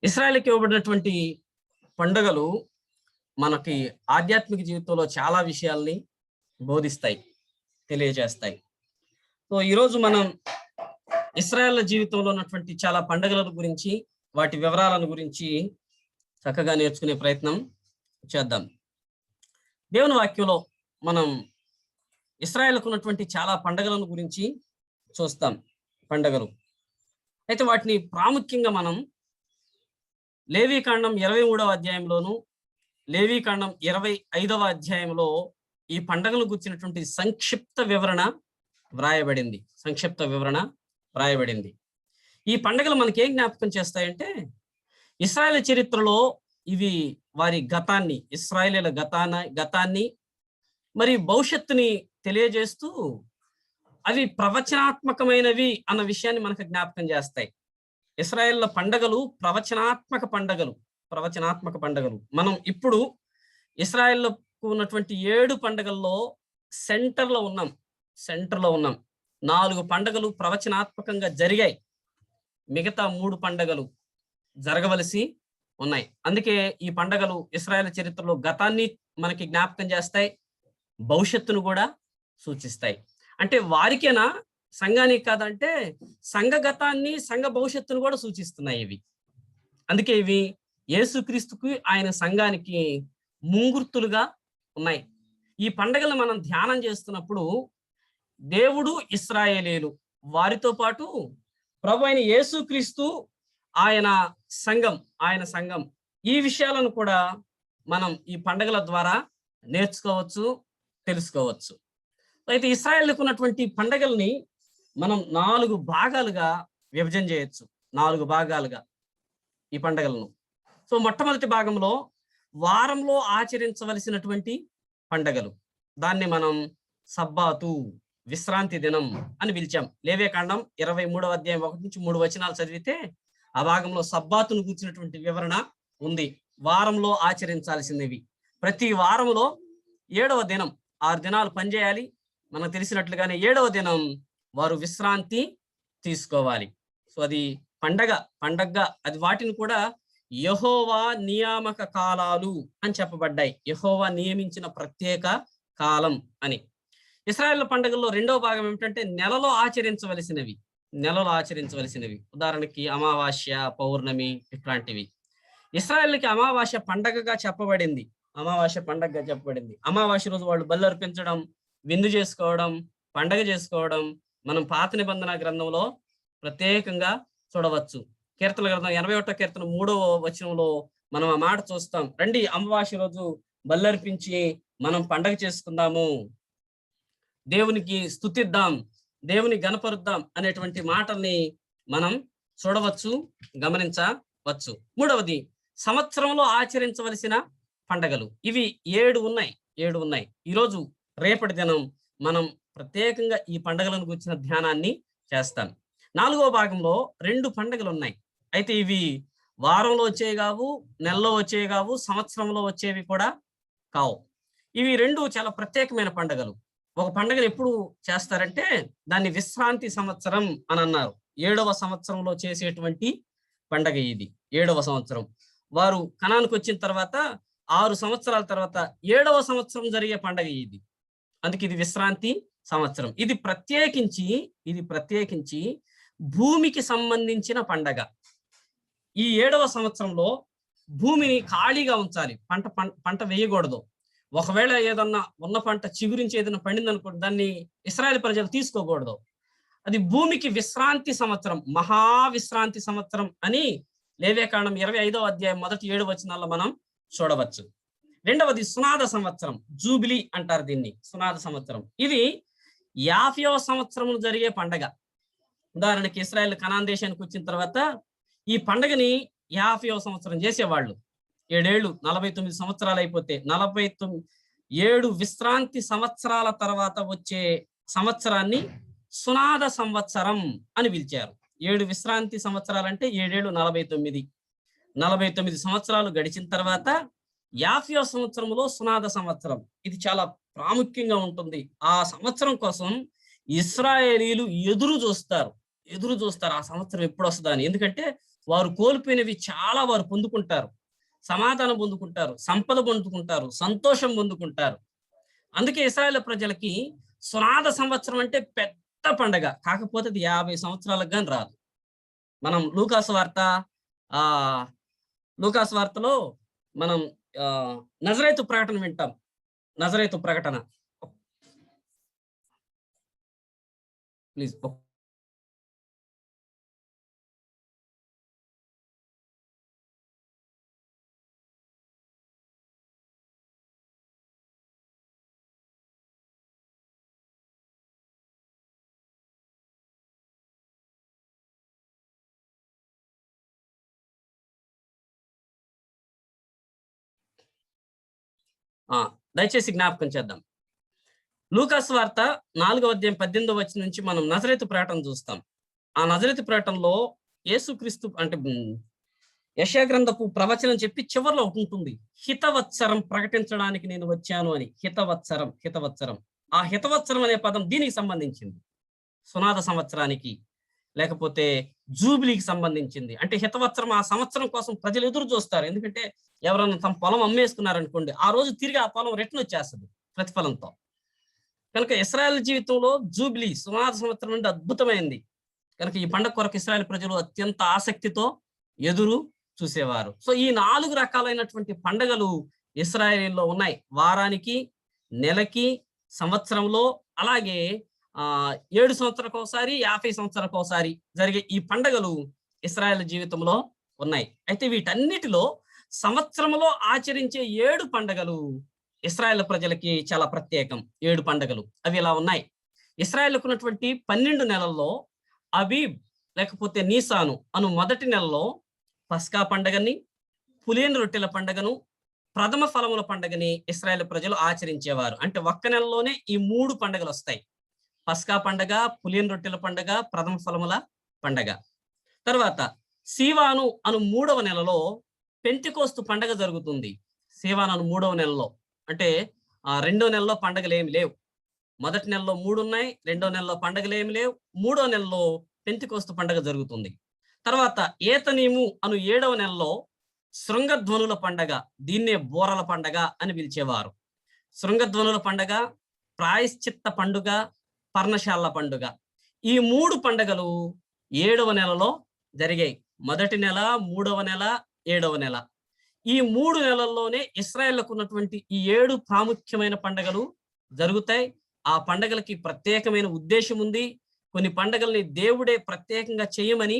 ఇశ్రాయేలుకి ఇవ్వబడినటువంటి పండుగలు మనకి ఆధ్యాత్మిక జీవితంలో చాలా విషయాల్ని బోధిస్తాయి, తెలియజేస్తాయి. సో ఈరోజు మనం ఇశ్రాయేల్ జీవితంలో ఉన్నటువంటి చాలా పండుగల గురించి, వాటి వివరాలను గురించి చక్కగా నేర్చుకునే ప్రయత్నం చేద్దాం. దేవుని వాక్యంలో మనం ఇశ్రాయేలుకు ఉన్నటువంటి చాలా పండుగలను గురించి చూస్తాం. పండుగలు అయితే వాటిని ప్రాముఖ్యంగా మనం లేవీకాండం 23వ అధ్యాయంలోను, లేవీకాండం 25వ అధ్యాయంలో ఈ పండుగలు గురించినటువంటి సంక్షిప్త వివరణ వ్రాయబడింది. ఈ పండుగలు మనకి ఏం జ్ఞాపకం చేస్తాయంటే, ఇశ్రాయేల్ చరిత్రలో ఇవి వారి గతాన్ని, ఇశ్రాయేలీల గతాన్ని మరి భవిష్యత్తుని తెలియజేస్తూ అవి ప్రవచనాత్మకమైనవి అన్న విషయాన్ని మనకు జ్ఞాపకం చేస్తాయి. ఇశ్రాయేళ్ల పండగలు ప్రవచనాత్మక పండగలు. మనం ఇప్పుడు ఇశ్రాయేళ్లకు ఉన్నటువంటి 7 పండగల్లో సెంటర్లో ఉన్నాం. 4 పండగలు ప్రవచనాత్మకంగా జరిగాయి. మిగతా 3 పండగలు జరగవలసి ఉన్నాయి. అందుకే ఈ పండగలు ఇశ్రాయేల్ చరిత్రలో గతాన్ని మనకి జ్ఞాపకం చేస్తాయి, భవిష్యత్తును కూడా సూచిస్తాయి. అంటే వారికేనా, సంఘానికి కాదంటే సంఘ గతాన్ని, సంఘ భవిష్యత్తును కూడా సూచిస్తున్నాయి ఇవి. అందుకే ఇవి యేసుక్రీస్తుకి, ఆయన సంఘానికి ముంగుర్తులుగా ఉన్నాయి. ఈ పండగలు మనం ధ్యానం చేస్తున్నప్పుడు దేవుడు, ఇశ్రాయేలీలు, వారితో పాటు ప్రభు అయిన యేసుక్రీస్తు, ఆయన సంఘం, ఈ విషయాలను కూడా మనం ఈ పండగల ద్వారా నేర్చుకోవచ్చు, తెలుసుకోవచ్చు. అయితే ఇశ్రాయేలుకు ఉన్నటువంటి పండగల్ని మనం 4 భాగాలుగా విభజన చేయొచ్చు. 4 భాగాలుగా ఈ పండగలను. సో మొట్టమొదటి భాగంలో వారంలో ఆచరించవలసినటువంటి పండగలు, దాన్ని మనం సబ్బాతు, విశ్రాంతి దినం అని పిలిచాం. లేవీకాండం 23వ అధ్యాయం 1 నుంచి 3 వచనాలు చదివితే ఆ భాగంలో సబ్బాతును కూర్చున్నటువంటి వివరణ ఉంది. వారంలో ఆచరించాల్సినవి. ప్రతి వారంలో 7వ దినం, 6 దినాలు పనిచేయాలి. మనకు తెలిసినట్లుగానే 7వ దినం వారు విశ్రాంతి తీసుకోవాలి. సో అది పండగగా అది వాటిని కూడా యెహోవా నియామక కాలాలు అని చెప్పబడ్డాయి. యెహోవా నియమించిన ప్రత్యేక కాలం అని. ఇశ్రాయేల్ పండుగల్లో 2వ భాగం ఏమిటంటే నెలలో ఆచరించవలసినవి. ఉదాహరణకి అమావాస్య, పౌర్ణమి, ఇట్లాంటివి. ఇశ్రాయేల్కి అమావాస్య పండగగా చెప్పబడింది. అమావాస్య రోజు వాళ్ళు బలి అర్పించడం, విందు చేసుకోవడం, పండగ చేసుకోవడం మనం పాత నిబంధన గ్రంథంలో ప్రత్యేకంగా చూడవచ్చు. కీర్తన గ్రంథం 81వ కీర్తన 3వ వచనంలో మనం ఆ మాట చూస్తాం. రండి, అమావాస్య రోజు బల్లర్పించి మనం పండగ చేసుకుందాము, దేవునికి స్తుతిద్దాం, దేవుని గణపరుద్దాం అనేటువంటి మాటల్ని మనం చూడవచ్చు, గమనించవచ్చు. 3వది సంవత్సరంలో ఆచరించవలసిన పండగలు. ఇవి 7 ఉన్నాయి. ఈరోజు, రేపటి దినం మనం ప్రత్యేకంగా ఈ పండగలను గురించిన ధ్యానాన్ని చేస్తాం. 4వ భాగంలో 2 పండగలు ఉన్నాయి. అయితే ఇవి వారంలో వచ్చేవి కావు, నెలలో వచ్చేవి కావు, సంవత్సరంలో వచ్చేవి కూడా కావు. ఇవి 2 చాలా ప్రత్యేకమైన పండగలు. ఒక పండగను ఎప్పుడు చేస్తారంటే దాన్ని విశ్రాంతి సంవత్సరం అని అన్నారు. 7వ సంవత్సరంలో చేసేటువంటి పండగ ఇది. 7వ సంవత్సరం వారు కనానుకు వచ్చిన తర్వాత 6 సంవత్సరాల తర్వాత 7వ సంవత్సరం జరిగే పండగ ఇది. అందుకే ఇది విశ్రాంతి సంవత్సరం. ఇది ప్రత్యేకించి భూమికి సంబంధించిన పండగ. ఈ 7వ సంవత్సరంలో భూమిని ఖాళీగా ఉంచాలి, పంట వేయకూడదు. ఒకవేళ ఏదన్నా ఉన్న పంట చిగురించి ఏదైనా పండిందనుకోండి, దాన్ని ఇశ్రాయేల్ ప్రజలు తీసుకోకూడదు. అది భూమికి విశ్రాంతి సంవత్సరం, మహావిశ్రాంతి సంవత్సరం అని లేవీకాండం 25వ అధ్యాయం 1-7 వచనాల్లో మనం చూడవచ్చు. 2వది సునాద సంవత్సరం, జూబిలీ అంటారు దీన్ని, సునాద సంవత్సరం. ఇది 50వ సంవత్సరం జరిగే పండగ. ఉదాహరణకి ఇశ్రాయేల్ కనాన్ దేశానికి వచ్చిన తర్వాత ఈ పండగని 50వ సంవత్సరం చేసేవాళ్ళు. 7 ఏళ్ళు, 49 సంవత్సరాలు అయిపోతే 7 విశ్రాంతి సంవత్సరాల తర్వాత వచ్చే సంవత్సరాన్ని సునాద సంవత్సరం అని పిలిచారు. 7 విశ్రాంతి సంవత్సరాలంటే 7 ఏళ్ళు 49 సంవత్సరాలు గడిచిన తర్వాత 50వ సంవత్సరంలో సునాద సంవత్సరం. ఇది చాలా ప్రాముఖ్యంగా ఉంటుంది. ఆ సంవత్సరం కోసం ఇశ్రాయేలీలు ఎదురు చూస్తారు. ఆ సంవత్సరం ఎప్పుడు వస్తుందా అని. ఎందుకంటే వారు కోల్పోయినవి చాలా వారు పొందుకుంటారు, సమాధానం పొందుకుంటారు, సంపద పొందుకుంటారు, సంతోషం పొందుకుంటారు. అందుకే ఇశ్రాయేలు ప్రజలకి సునాద సంవత్సరం అంటే పెద్ద పండగ. కాకపోతే అది 50 సంవత్సరాలకు గాని రాదు. మనం లూకాసు వార్త లూకాసు వార్తలో మనం నజరేతు ప్రకటన వింటాం. నజరేతు ప్రకటన ప్లీజ్. దయచేసి జ్ఞాపకం చేద్దాం. లూకాసు వార్త 4వ అధ్యాయం 18వ వచనం నుంచి మనం నజరేతు ప్రకటన చూస్తాం. ఆ నజరేతు ప్రకటనలో యేసుక్రీస్తు అంటే యెషయా గ్రంథపు ప్రవచనం చెప్పి చివర్లో ఒకటి ఉంటుంది, హితవత్సరం ప్రకటించడానికి నేను వచ్చాను అని. హితవత్సరం, హితవత్సరం. ఆ హితవత్సరం అనే పదం దీనికి సంబంధించింది, సునాద సంవత్సరానికి లేకపోతే జూబిలీకి సంబంధించింది. అంటే హితవత్సరం ఆ సంవత్సరం కోసం ప్రజలు ఎదురు చూస్తారు. ఎందుకంటే ఎవరన్నా తమ పొలం అమ్మేసుకున్నారనుకోండి, ఆ రోజు తిరిగి ఆ పొలం రిటర్న్ వచ్చేస్తుంది ప్రతిఫలంతో. కనుక ఇశ్రాయేల్ జీవితంలో జూబిలీ సునాద సంవత్సరం అంటే అద్భుతమైంది. కనుక ఈ పండుగ కొరకు ఇశ్రాయేల్ ప్రజలు అత్యంత ఆసక్తితో ఎదురు చూసేవారు. సో ఈ 4 రకాలైనటువంటి పండుగలు ఇశ్రాయేలీలో ఉన్నాయి. వారానికి, నెలకి, సంవత్సరంలో, అలాగే 7 సంవత్సరాలకు ఒకసారి, 50 సంవత్సరాలకు ఒకసారి జరిగే ఈ పండుగలు ఇశ్రాయేల్ జీవితంలో ఉన్నాయి. అయితే వీటన్నిటిలో సంవత్సరంలో ఆచరించే 7 పండుగలు ఇశ్రాయేల్ ప్రజలకి చాలా ప్రత్యేకం. 7 పండుగలు అవి ఇలా ఉన్నాయి. ఇశ్రాయేల్కు ఉన్నటువంటి 12 నెలల్లో అబీబ్ లేకపోతే నీసాను అను మొదటి నెలలో పస్కా పండుగని, పులియని రొట్టెల పండుగను, ప్రథమ ఫలముల పండుగని ఇశ్రాయేల్ ప్రజలు ఆచరించేవారు. అంటే ఒక్క నెలలోనే ఈ 3 పండుగలు వస్తాయి. పస్కా పండగ, పులియని రొట్టెల పండగ, ప్రథమ ఫలముల పండగ. తర్వాత సీవాను అను 3వ నెలలో పెంతెకోస్తు పండగ జరుగుతుంది. సీవాను అను 3వ నెలలో, అంటే 2వ నెలలో పండగలు ఏమి లేవు. మొదటి నెలలో 3 ఉన్నాయి, 2వ నెలలో పండగలు ఏమి లేవు, 3వ నెలలో పెంతెకోస్తు పండగ జరుగుతుంది. తర్వాత ఏతనీము అను 7వ నెలలో శృంగధ్వనుల పండగ, దీన్నే బోరల పండగ అని పిలిచేవారు. శృంగధ్వనుల పండగ, ప్రాయశ్చిత్త పండుగ, పర్ణశాల పండుగ. ఈ 3 పండుగలు 7వ నెలలో జరిగాయి. మొదటి నెల, 3వ నెల, 7వ నెల. ఈ 3 నెలల్లోనే ఇశ్రాయేలుకు ఉన్నటువంటి ఈ 7 ప్రాముఖ్యమైన పండుగలు జరుగుతాయి. ఆ పండుగలకి ప్రత్యేకమైన ఉద్దేశం ఉంది. కొన్ని పండుగల్ని దేవుడే ప్రత్యేకంగా చేయమని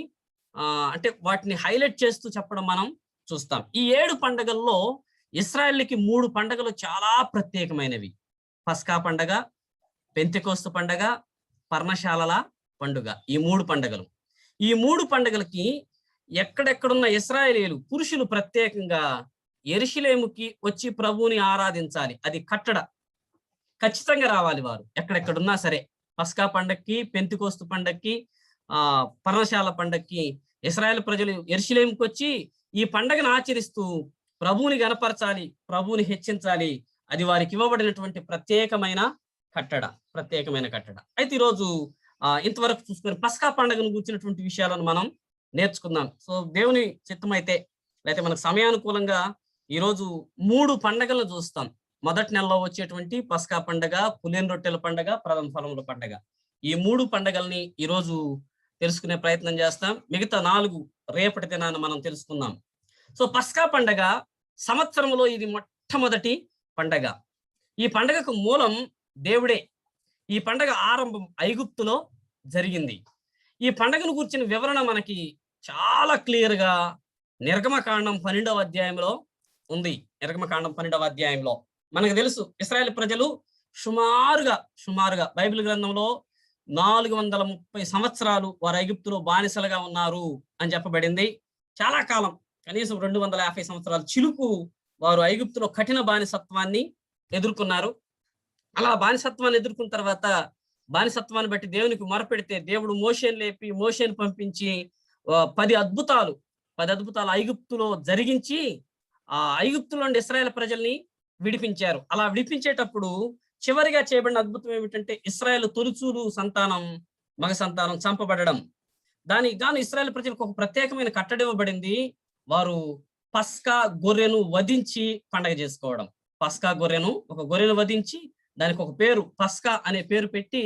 అంటే వాటిని హైలైట్ చేస్తూ చెప్పడం మనం చూస్తాం. ఈ 7 పండుగల్లో ఇశ్రాయేలుకి 3 పండుగలు చాలా ప్రత్యేకమైనవి. పస్కా పండగ, పెంతెకోస్తు పండగ, పర్ణశాలల పండుగ. ఈ 3 పండుగలు. ఈ 3 పండుగలకి ఎక్కడెక్కడున్న ఇశ్రాయేలీయులు పురుషులు ప్రత్యేకంగా యెరూషలేముకి వచ్చి ప్రభువుని ఆరాధించాలి. అది కట్టడ. ఖచ్చితంగా రావాలి వారు ఎక్కడెక్కడున్నా సరే. పస్కా పండక్కి, పెంతెకోస్తు పండక్కి, పర్ణశాల పండక్కి ఇశ్రాయేల్ ప్రజలు యెరూషలేముకి వచ్చి ఈ పండగను ఆచరిస్తూ ప్రభువుని గణపరచాలి, ప్రభువుని హెచ్చించాలి. అది వారికి ఇవ్వబడినటువంటి ప్రత్యేకమైన కట్టడ. అయితే ఈరోజు ఇంతవరకు చూసుకొని పస్కా పండుగను గురించినటువంటి విషయాలను మనం నేర్చుకుందాం. సో దేవుని చిత్తమైతే లేకపోతే మనకు సమయానుకూలంగా ఈరోజు 3 పండుగలను చూస్తాం. మొదటి నెలలో వచ్చేటువంటి పస్కా పండగ, పులియని రొట్టెల పండగ, ప్రథమ ఫలముల పండగ. ఈ 3 పండుగల్ని ఈరోజు తెలుసుకునే ప్రయత్నం చేస్తాం. మిగతా 4 రేపటి దినాన మనం తెలుసుకుందాం. సో పస్కా పండగ సంవత్సరంలో ఇది మొట్టమొదటి పండగ. ఈ పండగకు మూలం దేవుడే. ఈ పండగ ఆరంభం ఐగుప్తులో జరిగింది. ఈ పండగను గురించిన వివరణ మనకి చాలా క్లియర్గా నిర్గమకాండం 12వ అధ్యాయంలో ఉంది. నిర్గమకాండం 12వ అధ్యాయంలో మనకు తెలుసు ఇశ్రాయేల్ ప్రజలు సుమారుగా బైబిల్ గ్రంథంలో 430 సంవత్సరాలు వారు ఐగుప్తులో బానిసలుగా ఉన్నారు అని చెప్పబడింది. చాలా కాలం, కనీసం 250 సంవత్సరాలు చిలుకు వారు ఐగుప్తులో కఠిన బానిసత్వాన్ని ఎదుర్కొన్నారు. అలా బానిసత్వాన్ని ఎదుర్కొన్న తర్వాత బానిసత్వాన్ని బట్టి దేవునికి మొరపెడితే దేవుడు మోషేను లేపి మోషేను పంపించి 10 అద్భుతాలు ఐగుప్తులో జరిగించి ఆ ఐగుప్తులో నుండి ఇశ్రాయేల్ ప్రజల్ని విడిపించారు. అలా విడిపించేటప్పుడు చివరిగా చేయబడిన అద్భుతం ఏమిటంటే ఇశ్రాయేల్ తొలిచూలు సంతానం, మగ సంతానం చంపబడడం. దానికి గాను ఇశ్రాయేలు ప్రజలకు ఒక ప్రత్యేకమైన కట్టడి ఇవ్వబడింది. వారు పస్కా గొర్రెను వధించి పండగ చేసుకోవడం. పస్కా గొర్రెను, ఒక గొర్రెను వధించి దానికి ఒక పేరు, పస్కా అనే పేరు పెట్టి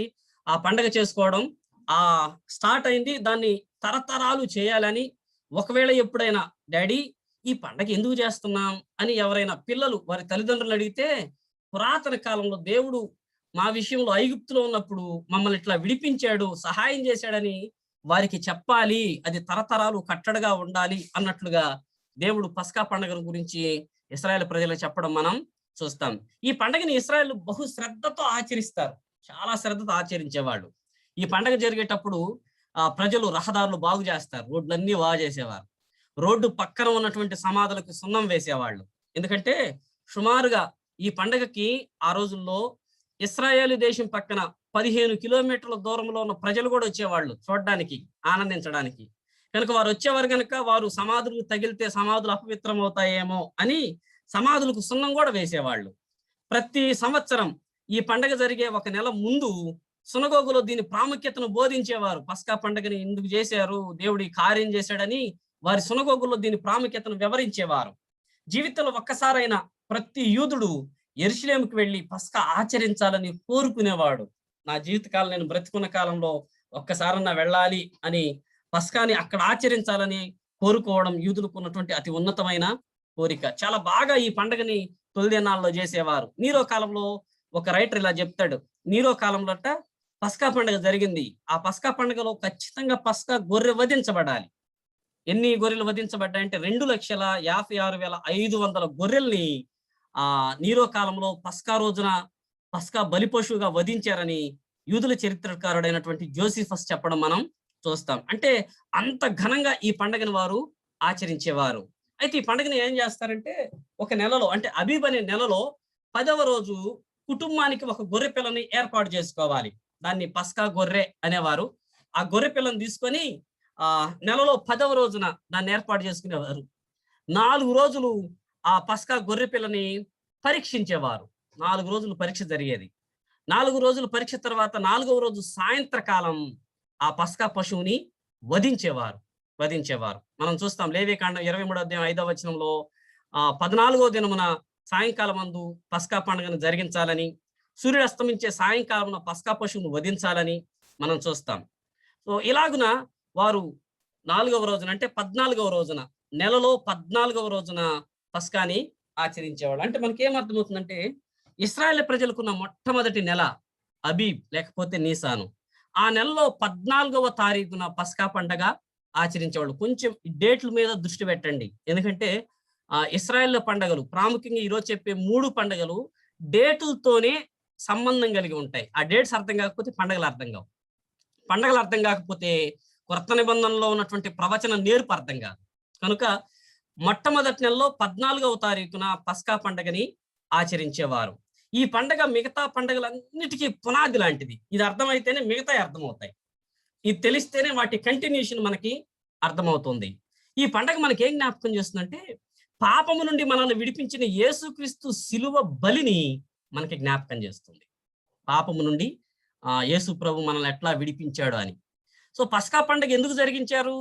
ఆ పండగ చేసుకోవడం స్టార్ట్ అయింది. దాన్ని తరతరాలు చేయాలని, ఒకవేళ ఎప్పుడైనా డాడీ ఈ పండగ ఎందుకు చేస్తున్నాం అని ఎవరైనా పిల్లలు వారి తల్లిదండ్రులను అడిగితే, పురాతన కాలంలో దేవుడు మా విషయంలో ఐగుప్తులో ఉన్నప్పుడు మమ్మల్ని ఇట్లా విడిపించాడు, సహాయం చేశాడని వారికి చెప్పాలి, అది తరతరాలు కట్టడగా ఉండాలి అన్నట్లుగా దేవుడు పస్కా పండుగ గురించి ఇశ్రాయేలు ప్రజలకు చెప్పడం మనం చూస్తాం. ఈ పండుగని ఇశ్రాయేలు బహు శ్రద్ధతో ఆచరిస్తారు. చాలా శ్రద్ధతో ఆచరించేవాళ్ళు. ఈ పండుగ జరిగేటప్పుడు ప్రజలు రహదారులు బాగు చేస్తారు, రోడ్లన్నీ బాగు చేసేవారు. రోడ్డు పక్కన ఉన్నటువంటి సమాధులకు సున్నం వేసేవాళ్ళు. ఎందుకంటే సుమారుగా ఈ పండుగకి ఆ రోజుల్లో ఇశ్రాయేలు దేశం పక్కన 15 కిలోమీటర్ల దూరంలో ఉన్న ప్రజలు కూడా వచ్చేవాళ్ళు చూడడానికి, ఆనందించడానికి. కనుక వారు వచ్చేవారు కనుక వారు సమాధులకు తగిలితే సమాధులు అపవిత్రం అవుతాయేమో అని సమాధులకు సున్నం కూడా వేసేవాళ్ళు. ప్రతి సంవత్సరం ఈ పండగ జరిగే ఒక నెల ముందు సునగోగులో దీని ప్రాముఖ్యతను బోధించేవారు. పస్కా పండుగని ఎందుకు చేశారు, దేవుడి కార్యం చేశాడని వారి సునగోగుల్లో దీని ప్రాముఖ్యతను వివరించేవారు. జీవితంలో ఒక్కసారైనా ప్రతి యూదుడు యెరూషలేముకు వెళ్ళి పస్కా ఆచరించాలని కోరుకునేవాడు. నా జీవితకాలం, నేను బ్రతికున్న కాలంలో ఒక్కసారన్నా వెళ్ళాలి అని పస్కాని అక్కడ ఆచరించాలని కోరుకోవడం యూదులకు ఉన్నటువంటి అతి ఉన్నతమైన కోరిక. చాలా బాగా ఈ పండుగని తొలి దినాల్లో చేసేవారు. నీరో కాలంలో ఒక రైటర్ ఇలా చెప్తాడు, నీరో కాలంలో పస్కా పండుగ జరిగింది. ఆ పస్కా పండుగలో ఖచ్చితంగా పస్కా గొర్రె వధించబడాలి. ఎన్ని గొర్రెలు వధించబడ్డాయంటే 2,56,500 గొర్రెల్ని నీరో కాలంలో పస్కా రోజున పస్కా బలి పశువుగా వధించారని యూదుల చరిత్రకారుడైనటువంటి జోసిఫస్ చెప్పడం మనం చూస్తాం. అంటే అంత ఘనంగా ఈ పండుగను వారు ఆచరించేవారు. అయితే ఈ పండుగను ఏం చేస్తారంటే, ఒక నెలలో అంటే అబీబ్ అనే నెలలో 10వ రోజు కుటుంబానికి ఒక గొర్రె పిల్లని ఏర్పాటు చేసుకోవాలి. దాన్ని పస్కా గొర్రె అనేవారు. ఆ గొర్రె పిల్లని తీసుకొని నెలలో 10వ రోజున దాన్ని ఏర్పాటు చేసుకునేవారు. 4 రోజులు ఆ పస్కా గొర్రె పిల్లని పరీక్షించేవారు. 4 రోజులు పరీక్ష జరిగేది. 4 రోజులు పరీక్ష తర్వాత 4వ రోజు సాయంత్రకాలం ఆ పస్కా పశువుని వధించేవారు. మనం చూస్తాం లేవీకాండం 23వ అధ్యాయం 5వ వచనంలో 14వ దినమున సాయంకాలం మందు పస్కా పండుగను జరిగించాలని, సూర్యుడు అస్తమించే సాయంకాలమున పస్కా పశువును వధించాలని మనం చూస్తాం. సో ఇలాగున వారు 4వ రోజున అంటే 14వ రోజున, నెలలో 14వ రోజున పస్కాని ఆచరించేవాళ్ళు. అంటే మనకి ఏమర్థమవుతుందంటే, ఇశ్రాయేలు ప్రజలకున్న మొట్టమొదటి నెల అబీబ్ లేకపోతే నీసాను. ఆ నెలలో 14వ తారీఖున పస్కా పండగ ఆచరించేవాళ్ళు. కొంచెం డేట్ల మీద దృష్టి పెట్టండి. ఎందుకంటే ఇశ్రాయేల్ పండగలు ప్రాముఖ్యంగా ఈరోజు చెప్పే 3 పండగలు డేటులతోనే సంబంధం కలిగి ఉంటాయి. ఆ డేట్స్ అర్థం కాకపోతే పండగలు అర్థం కావు. పండగలు అర్థం కాకపోతే కొత్త నిబంధనలో ఉన్నటువంటి ప్రవచన నేర్పు అర్థం కాదు. కనుక మొట్టమొదటి నెలలో 14వ తారీఖున పస్కా పండగని ఆచరించేవారు. ఈ పండగ మిగతా పండగలన్నిటికీ పునాది లాంటిది. ఇది అర్థమైతేనే మిగతా అర్థమవుతాయి. ఇది తెలిస్తేనే వాటి కంటిన్యూషన్ మనకి అర్థమవుతుంది. ఈ పండగ మనకి ఏం జ్ఞాపకం చేస్తుందంటే, పాపము నుండి మనల్ని విడిపించిన యేసుక్రీస్తు శిలువ బలిని మనకి జ్ఞాపకం చేస్తుంది. పాపము నుండి యేసు ప్రభు మనల్ని ఎట్లా విడిపించాడు అని. సో పస్కా పండగ ఎందుకు జరిగించారు?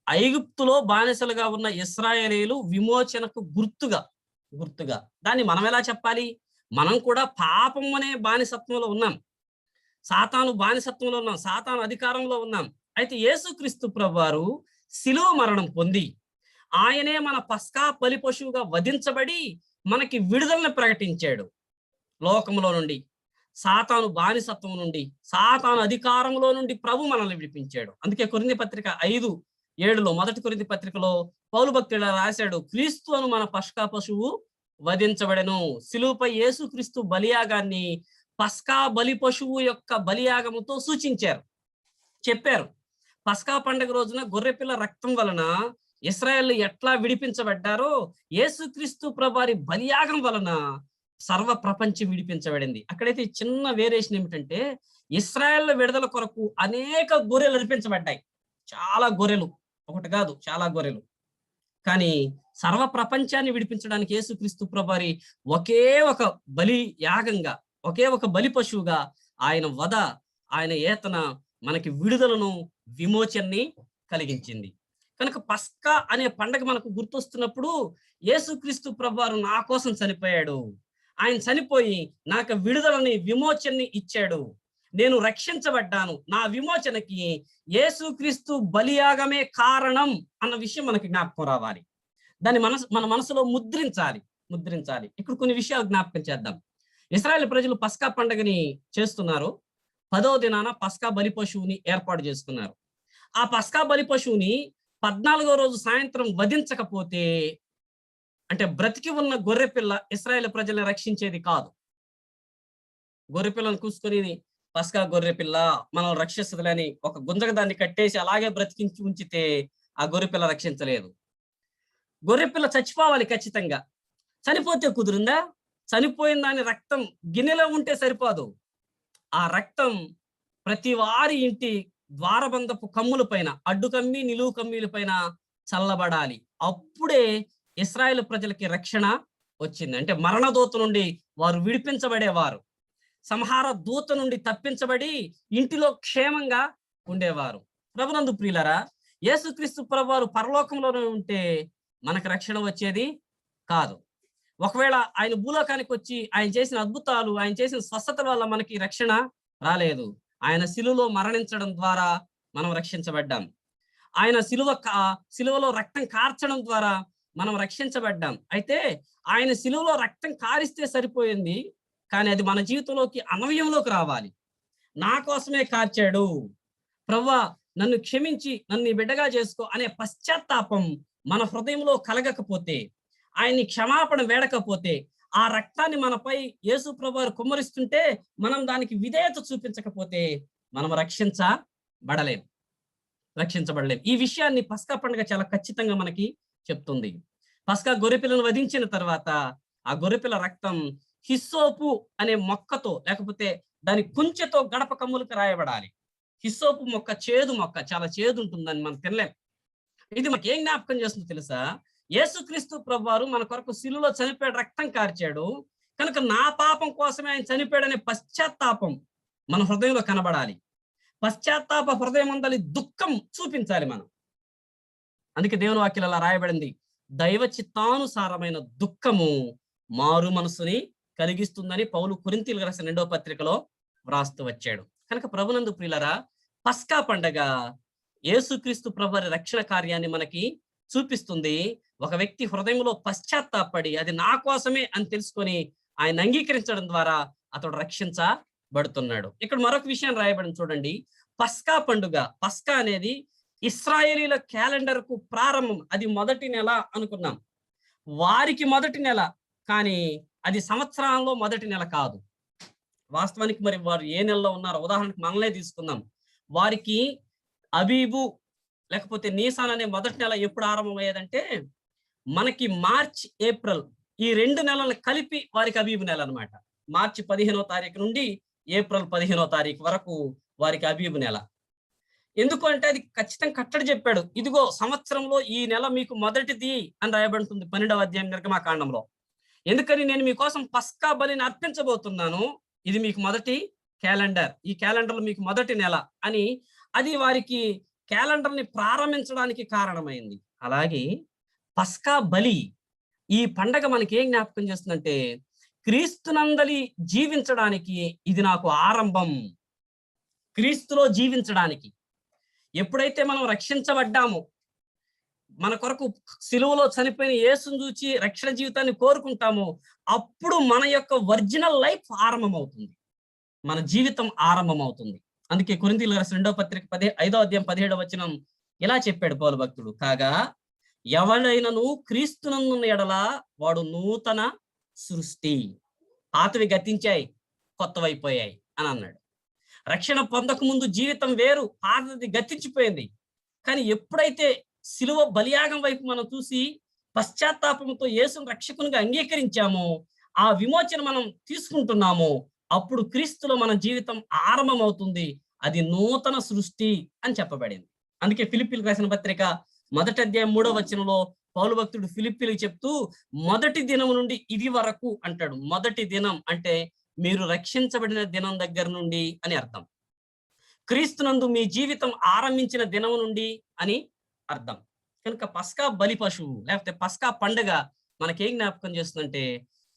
ఐగుప్తులో బానిసలుగా ఉన్న ఇశ్రాయేలీయులు విమోచనకు గుర్తుగా. దాన్ని మనం ఎలా చెప్పాలి? మనం కూడా పాపం అనే బానిసత్వంలో ఉన్నాం, సాతాను బానిసత్వంలో ఉన్నాం, సాతాను అధికారంలో ఉన్నాం. అయితే యేసుక్రీస్తు ప్రభువారు శిలువ మరణం పొంది ఆయనే మన పస్కా బలి పశువుగా వధించబడి మనకి విడుదలను ప్రకటించాడు. లోకంలో నుండి, సాతాను బానిసత్వం నుండి, సాతాను అధికారంలో నుండి ప్రభు మనల్ని విడిపించాడు. అందుకే కొరింథీ పత్రిక 5:7 మొదటి కొరింథీ పత్రికలో పౌలు భక్తుడు రాశాడు, క్రీస్తు అను మన పస్కా పశువు వధించబడెను. శిలువపై యేసుక్రీస్తు బలియాగాన్ని పస్కా బలి పశువు యొక్క బలియాగముతో సూచించారు, చెప్పారు. పస్కా పండుగ రోజున గొర్రెపిల్ల రక్తం వలన ఇశ్రాయేలు ఎట్లా విడిపించబడ్డారో, యేసుక్రీస్తు ప్రభువారి బలియాగం వలన సర్వ ప్రపంచం విడిపించబడింది. అక్కడైతే చిన్న వేరియేషన్ ఏమిటంటే, ఇశ్రాయేల్ విడుదల కొరకు అనేక గొర్రెలు అర్పించబడ్డాయి. చాలా గొర్రెలు, ఒకటి కాదు, చాలా గొర్రెలు. కానీ సర్వ ప్రపంచాన్ని విడిపించడానికి యేసుక్రీస్తు ప్రభువారి ఒకే ఒక బలి యాగంగా, ఒకే ఒక బలి పశువుగా ఆయన వధ, ఆయన ఏతన మనకి విడుదలను, విమోచనని కలిగించింది. కనుక పస్కా అనే పండగ మనకు గుర్తొస్తున్నప్పుడు యేసుక్రీస్తు ప్రభువారు నా కోసం చనిపోయాడు. ఆయన చనిపోయి నాకు విడుదలని, విమోచనని ఇచ్చాడు. నేను రక్షించబడ్డాను. నా విమోచనకి యేసుక్రీస్తు బలియాగమే కారణం అన్న విషయం మనకి జ్ఞాపకం రావాలి. దాన్ని మన మనసులో ముద్రించాలి. ఇక్కడ కొన్ని విషయాలు జ్ఞాపకం చేద్దాం. ఇశ్రాయేలు ప్రజలు పస్కా పండుగని చేస్తున్నారు. 10వ దినాన పస్కా బలి పశువుని ఏర్పాటు చేసుకున్నారు. ఆ పస్కా బలి పశువుని 14వ రోజు సాయంత్రం వధించకపోతే, అంటే బ్రతికి ఉన్న గొర్రెపిల్ల ఇశ్రాయేలు ప్రజల్ని రక్షించేది కాదు. గొర్రెపిల్లను కూసుకొని పస్కా గొర్రెపిల్ల మనం రక్షిస్తుందని ఒక గుంజక దాన్ని కట్టేసి అలాగే బ్రతికించి ఉంచితే ఆ గొర్రెపిల్ల రక్షించలేదు. గొర్రెపిల్ల చచ్చిపోవాలి ఖచ్చితంగా. చనిపోతే కుదురుందా? చనిపోయిన దాని రక్తం గిన్నెలో ఉంటే సరిపోదు. ఆ రక్తం ప్రతి వారి ఇంటి ద్వారబంధపు కమ్ముల పైన, అడ్డు కమ్మి నిలువు కమ్మీల పైన చల్లబడాలి. అప్పుడే ఇశ్రాయేలు ప్రజలకి రక్షణ వచ్చింది. అంటే మరణ దూత నుండి వారు విడిపించబడేవారు. సంహార దూత నుండి తప్పించబడి ఇంటిలో క్షేమంగా ఉండేవారు. ప్రభునందు ప్రియులరా, యేసుక్రీస్తు ప్రభువారు పరలోకంలోనే ఉంటే మనకు రక్షణ వచ్చేది కాదు. ఒకవేళ ఆయన భూలోకానికి వచ్చి ఆయన చేసిన అద్భుతాలు, ఆయన చేసిన స్వస్థతల వల్ల మనకి రక్షణ రాలేదు. ఆయన శిలువలో మరణించడం ద్వారా మనం రక్షించబడ్డాం. ఆయన శిలువలో రక్తం కార్చడం ద్వారా మనం రక్షించబడ్డాం. అయితే ఆయన శిలువలో రక్తం కారిస్తే సరిపోయింది, కానీ అది మన జీవితంలోకి అన్వయంలోకి రావాలి. నా కోసమే కార్చాడు, ప్రభువా నన్ను క్షమించి నన్ను బిడ్డగా చేసుకో అనే పశ్చాత్తాపం మన హృదయంలో కలగకపోతే, ఆయన్ని క్షమాపణ వేడకపోతే, ఆ రక్తాన్ని మనపై యేసు ప్రభువారు కుమ్మరిస్తుంటే మనం దానికి విధేయత చూపించకపోతే మనం రక్షించబడలేం. ఈ విషయాన్ని పస్కా పండుగ చాలా ఖచ్చితంగా మనకి చెప్తుంది. పస్కా గొర్రెపిల్లను వధించిన తర్వాత ఆ గొర్రెపిల్ల రక్తం హిస్సోపు అనే మొక్కతో, లేకపోతే దాని కుంచెతో గడప కమ్ములకు రాయబడాలి. హిస్సోపు మొక్క చేదు మొక్క, చాలా చేదు ఉంటుందని మనం తినలేం. ఇది మనకి ఏం జ్ఞాపకం చేస్తుందో తెలుసా? యేసుక్రీస్తు ప్రభువారు మన కొరకు శిలువలో చనిపోయాడు, రక్తం కార్చాడు కనుక నా పాపం కోసమే ఆయన చనిపోయాడనే పశ్చాత్తాపం మన హృదయంలో కనబడాలి. పశ్చాత్తాప హృదయం అందలి దుఃఖం చూపించాలి మనం. అందుకే దేవుని వాక్యం అలా రాయబడింది, దైవ చిత్తానుసారమైన దుఃఖము మారు మనసుని కలిగిస్తుందని పౌలు కొరింథీయులకు రాసిన 2వ పత్రికలో వ్రాస్తూ వచ్చాడు. కనుక ప్రభునందు ప్రియులరా, పస్కా పండగ యేసుక్రీస్తు ప్రభువారి రక్షణ కార్యాన్ని మనకి చూపిస్తుంది. ఒక వ్యక్తి హృదయంలో పశ్చాత్తాపడి అది నా కోసమే అని తెలుసుకొని ఆయన అంగీకరించడం ద్వారా అతడు రక్షించబడుతున్నాడు. ఇక్కడ మరొక విషయం రాయబడింది చూడండి. పస్కా పండుగ, పస్కా అనేది ఇశ్రాయేలీల క్యాలెండర్ కు ప్రారంభం. అది మొదటి నెల అనుకున్నాం, వారికి మొదటి నెల, కానీ అది సంవత్సరంలో మొదటి నెల కాదు. వాస్తవానికి మరి వారు ఏ నెలలో ఉన్నారో, ఉదాహరణకు మనలే తీసుకుందాం. వారికి అబీబు లేకపోతే నీసాన్ అనే మొదటి నెల ఎప్పుడు ఆరంభమయ్యేదంటే మనకి మార్చ్, ఏప్రిల్ ఈ 2 నెలలు కలిపి వారికి అబీబు నెల అనమాట. మార్చి 15వ తారీఖు నుండి ఏప్రిల్ 15వ తారీఖు వరకు వారికి అబీబు నెల. ఎందుకు అంటే అది ఖచ్చితంగా కట్టడి చెప్పాడు. ఇదిగో సంవత్సరంలో ఈ నెల మీకు మొదటిది అని రాయబడుతుంది 12వ అధ్యాయం నిర్గమకాండంలో. ఎందుకని నేను మీకోసం పస్కా బలిని అర్పించబోతున్నాను, ఇది మీకు మొదటి క్యాలెండర్, ఈ క్యాలెండర్ మీకు మొదటి నెల అని అది వారికి క్యాలెండర్ ని ప్రారంభించడానికి కారణమైంది. అలాగే పస్కా బలి ఈ పండగ మనకి ఏం జ్ఞాపకం చేస్తుందంటే క్రీస్తునందలి జీవించడానికి ఇది నాకు ఆరంభం. క్రీస్తులో జీవించడానికి ఎప్పుడైతే మనం రక్షించబడ్డామో, మన కొరకు సిలువలో చనిపోయిన యేసును చూచి రక్షణ జీవితాన్ని కోరుకుంటామో, అప్పుడు మన యొక్క ఒరిజినల్ లైఫ్ ఆరంభమవుతుంది, మన జీవితం ఆరంభమవుతుంది. అందుకే కొరింథీయులకు రాసిన 2వ పత్రిక 5వ అధ్యాయం 17వ వచనం ఇలా చెప్పాడు పౌలు భక్తుడు, కాగా ఎవడైనను క్రీస్తునందున్న ఎడల వాడు నూతన సృష్టి, పాతవి గతించాయి కొత్తవైపోయాయి అని అన్నాడు. రక్షణ పొందక ముందు జీవితం వేరు, పాతది గతించిపోయింది. కానీ ఎప్పుడైతే శిలువ బలియాగం వైపు మనం చూసి పశ్చాత్తాపంతో యేసును రక్షకునిగా అంగీకరించామో, ఆ విమోచన మనం తీసుకుంటున్నామో, అప్పుడు క్రీస్తులో మన జీవితం ఆరంభమవుతుంది. అది నూతన సృష్టి అని చెప్పబడింది. అందుకే ఫిలిప్పీలకు రాసిన పత్రిక 1వ అధ్యాయం 3వ వచనంలో పౌలు భక్తుడు ఫిలిప్పీలకు చెప్తూ మొదటి దినం నుండి ఇది వరకు అంటాడు. మొదటి దినం అంటే మీరు రక్షించబడిన దినం దగ్గర నుండి అని అర్థం. క్రీస్తునందు మీ జీవితం ఆరంభించిన దినం నుండి అని అర్థం. కనుక పస్కా బలి పశువు లేకపోతే పస్కా పండగ మనకేం జ్ఞాపకం చేస్తుందంటే,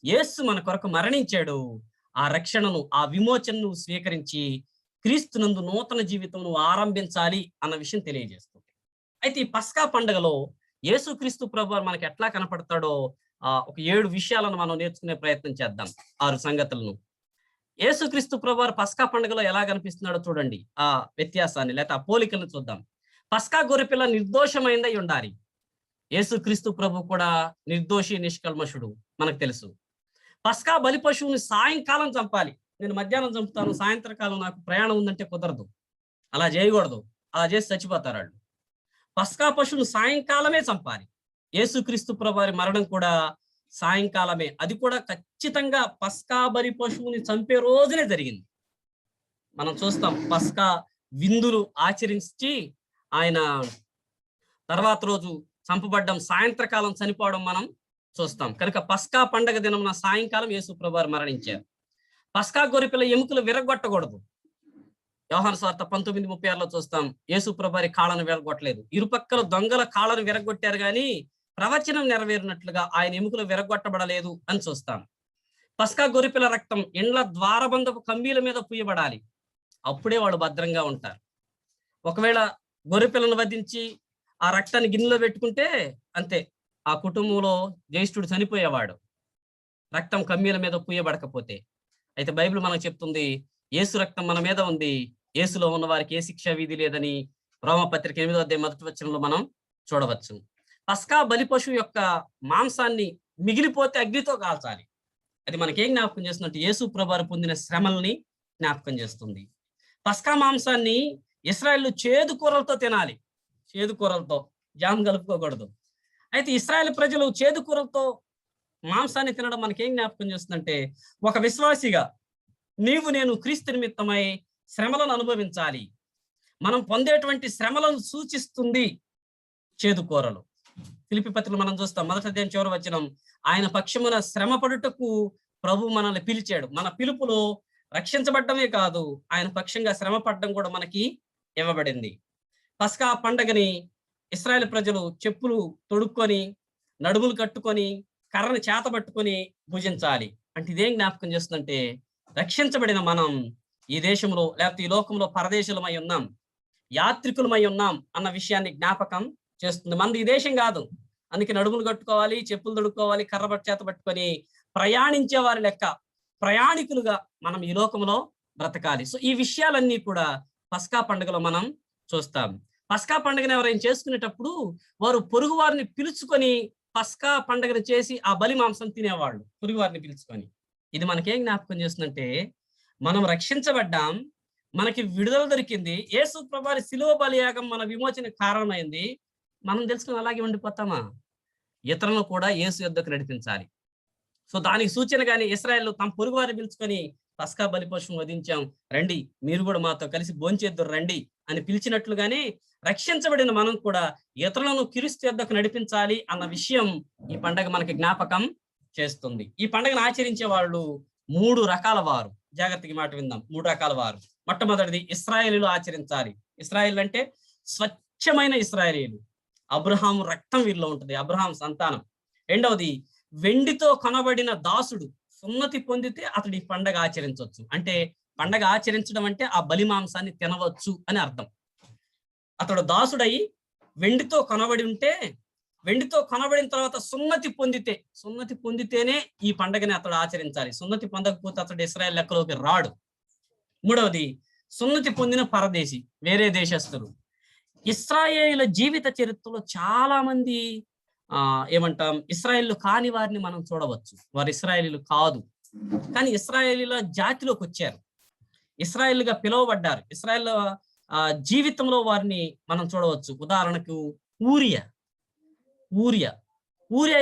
యేసు మన కొరకు మరణించాడు. ఆ రక్షణను, ఆ విమోచనను స్వీకరించి క్రీస్తునందు నూతన జీవితంను ఆరంభించాలి అన్న విషయం తెలియజేస్తుంది. అయితే ఈ పస్కా పండుగలో యేసుక్రీస్తు ప్రభువారు మనకి ఎట్లా కనపడతాడో ఒక 7 విషయాలను మనం నేర్చుకునే ప్రయత్నం చేద్దాం. 6 సంగతులను. యేసుక్రీస్తు ప్రభువారు పస్కా పండుగలో ఎలా కనిపిస్తున్నాడో చూడండి. ఆ వ్యత్యాసాన్ని లేకపోతే ఆ పోలికలను చూద్దాం. పస్కా గొర్రెపిల్ల నిర్దోషమైందై ఉండాలి. యేసుక్రీస్తు ప్రభు కూడా నిర్దోషి, నిష్కల్మషుడు మనకు తెలుసు. పస్కా బలి పశువుని సాయంకాలం చంపాలి. నేను మధ్యాహ్నం చంపుతాను, సాయంత్రకాలం నాకు ప్రయాణం ఉందంటే కుదరదు. అలా చేయకూడదు. అలా చేసి చచ్చిపోతారాళ్ళు. పస్కా పశువును సాయంకాలమే చంపాలి. యేసుక్రీస్తు ప్రభువారి మరణం కూడా సాయంకాలమే. అది కూడా ఖచ్చితంగా పస్కా బలి పశువుని చంపే రోజునే జరిగింది. మనం చూస్తాం పస్కా విందులు ఆచరించి ఆయన తర్వాత రోజు చంపబడ్డం, సాయంత్రకాలం చనిపోవడం మనం చూస్తాం. కనుక పస్కా పండగ దినమున సాయంకాలం యేసు ప్రభువారు మరణించారు. పస్కా గొర్రెపిల్ల ఎముకలు విరగొట్టకూడదు. యోహాను సువార్త 19:36లో చూస్తాం. యేసు ప్రభువారి కాళ్ళను విరగొట్టలేదు. ఇరుపక్కల దొంగల కాళ్ళను విరగొట్టారు గాని ప్రవచనం నెరవేరినట్లుగా ఆయన ఎముకలు విరగొట్టబడలేదు అని చూస్తాం. పస్కా గొర్రెపిల్ల రక్తం ఇండ్ల ద్వారబంధపు కమ్మీల మీద పూయబడాలి. అప్పుడే వాళ్ళు భద్రంగా ఉంటారు. ఒకవేళ గొర్రెపిల్లను వధించి ఆ రక్తాన్ని గిన్నెలో పెట్టుకుంటే అంతే, ఆ కుటుంబంలో జ్యేష్ఠుడు చనిపోయేవాడు, రక్తం కమ్మీల మీద పూయబడకపోతే. అయితే బైబిల్ మనకు చెప్తుంది, యేసు రక్తం మన మీద ఉంది, యేసులో ఉన్న వారికి ఏ శిక్షా విధి లేదని రోమపత్రిక 8వ అధ్యాయం 1వ వచనంలో మనం చూడవచ్చు. పస్కా బలి పశువు యొక్క మాంసాన్ని మిగిలిపోతే అగ్నితో కాల్చాలి. అది మనకేం జ్ఞాపకం చేస్తున్నట్టు యేసు ప్రభువారు పొందిన శ్రమల్ని జ్ఞాపకం చేస్తుంది. పస్కా మాంసాన్ని ఇశ్రాయేలు చేదు కూరలతో తినాలి. చేదు కూరలతో, జామ్ కలుపుకోకూడదు. అయితే ఇశ్రాయేలు ప్రజలు చేదు కూరలతో మాంసాన్ని తినడం మనకేం జ్ఞాపకం చేస్తుందంటే, ఒక విశ్వాసిగా నీవు నేను క్రీస్తు నిమిత్తమై శ్రమలను అనుభవించాలి. మనం పొందేటువంటి శ్రమలను సూచిస్తుంది చేదు కూరలు. ఫిలిప్పీ పత్రికలో మనం చూస్తాం 1వ అధ్యాయం చివరి వచనం, ఆయన పక్షమున శ్రమ పడుటకు ప్రభు మనల్ని పిలిచాడు. మన పిలుపులో రక్షించబడ్డమే కాదు, ఆయన పక్షంగా శ్రమ పడడం కూడా మనకి ఇవ్వబడింది. పస్కా పండగని ఇశ్రాయేలు ప్రజలు చెప్పులు తొడుక్కొని, నడుములు కట్టుకొని, కర్రని చేతబట్టుకొని భుజించాలి. అంటే ఇదేం జ్ఞాపకం చేస్తుందంటే, రక్షించబడిన మనం ఈ దేశంలో లేకపోతే ఈ లోకంలో పరదేశులమై ఉన్నాం, యాత్రికులమై ఉన్నాం అన్న విషయాన్ని జ్ఞాపకం చేస్తుంది. మనది ఈ దేశం కాదు. అందుకే నడుములు కట్టుకోవాలి, చెప్పులు తొడుక్కోవాలి, కర్ర చేత పట్టుకొని ప్రయాణించే వారి లెక్క ప్రయాణికులుగా మనం ఈ లోకంలో బ్రతకాలి. సో ఈ విషయాలన్నీ కూడా పస్కా పండుగలో మనం చూస్తాం. పస్కా పండుగను ఎవరైనా చేసుకునేటప్పుడు వారు పొరుగు వారిని పిలుచుకొని పస్కా పండుగను చేసి ఆ బలి మాంసం తినేవాళ్ళు, పొరుగు వారిని పిలుచుకొని. ఇది మనకేం జ్ఞాపకం చేస్తుందంటే, మనం రక్షించబడ్డాం, మనకి విడుదల దొరికింది, యేసు ప్రభువారి శిలువ బలియాగం మన విమోచన కారణమైంది. మనం తెలుసుకుని అలాగే ఉండిపోతామా? ఇతరులను కూడా యేసు యొద్దకు నడిపించాలి. సో దానికి సూచనగానే ఇశ్రాయేలు తమ పొరుగు వారిని పిలుచుకొని పస్కా బలి పశువును వధించాం, రండి మీరు కూడా మాతో కలిసి భోంచేద్దురు రండి అని పిలిచినట్లుగానే రక్షించబడిన మనం కూడా ఇతరులను క్రీస్తు యొద్దకు నడిపించాలి అన్న విషయం ఈ పండగ మనకి జ్ఞాపకం చేస్తుంది. ఈ పండుగను ఆచరించే వాళ్ళు 3 రకాల వారు. జాగ్రత్తగా మాట విందాం. 3 రకాల వారు. మొట్టమొదటిది ఇశ్రాయేలీలు ఆచరించాలి. ఇశ్రాయేలు అంటే స్వచ్ఛమైన ఇశ్రాయేలీలు. అబ్రహాము రక్తం వీరిలో ఉంటుంది, అబ్రహాం సంతానం. రెండవది, వెండితో కొనబడిన దాసుడు సున్నతి పొందితే అతడు ఈ పండగ ఆచరించవచ్చు. అంటే పండగ ఆచరించడం అంటే ఆ బలి మాంసాన్ని తినవచ్చు అని అర్థం. అతడు దాసుడై వెండితో కొనబడి ఉంటే, వెండితో కొనబడిన తర్వాత సున్నతి పొందితేనే ఈ పండగని అతడు ఆచరించాలి. సున్నతి పొందకపోతే అతడు ఇశ్రాయేల్ లెక్కలోకి రాడు. మూడవది, సున్నతి పొందిన పరదేశి, వేరే దేశస్థులు. ఇశ్రాయేలు జీవిత చరిత్రలో చాలా మంది ఏమంటాం, ఇశ్రాయేలు కాని వారిని మనం చూడవచ్చు. వారు ఇశ్రాయేలీలు కాదు, కానీ ఇశ్రాయేలీల జాతిలోకి వచ్చారు, ఇశ్రాయేలుగా పిలువబడ్డారు. ఇశ్రాయేల్ జీవితంలో వారిని మనం చూడవచ్చు. ఉదాహరణకు ఊరియా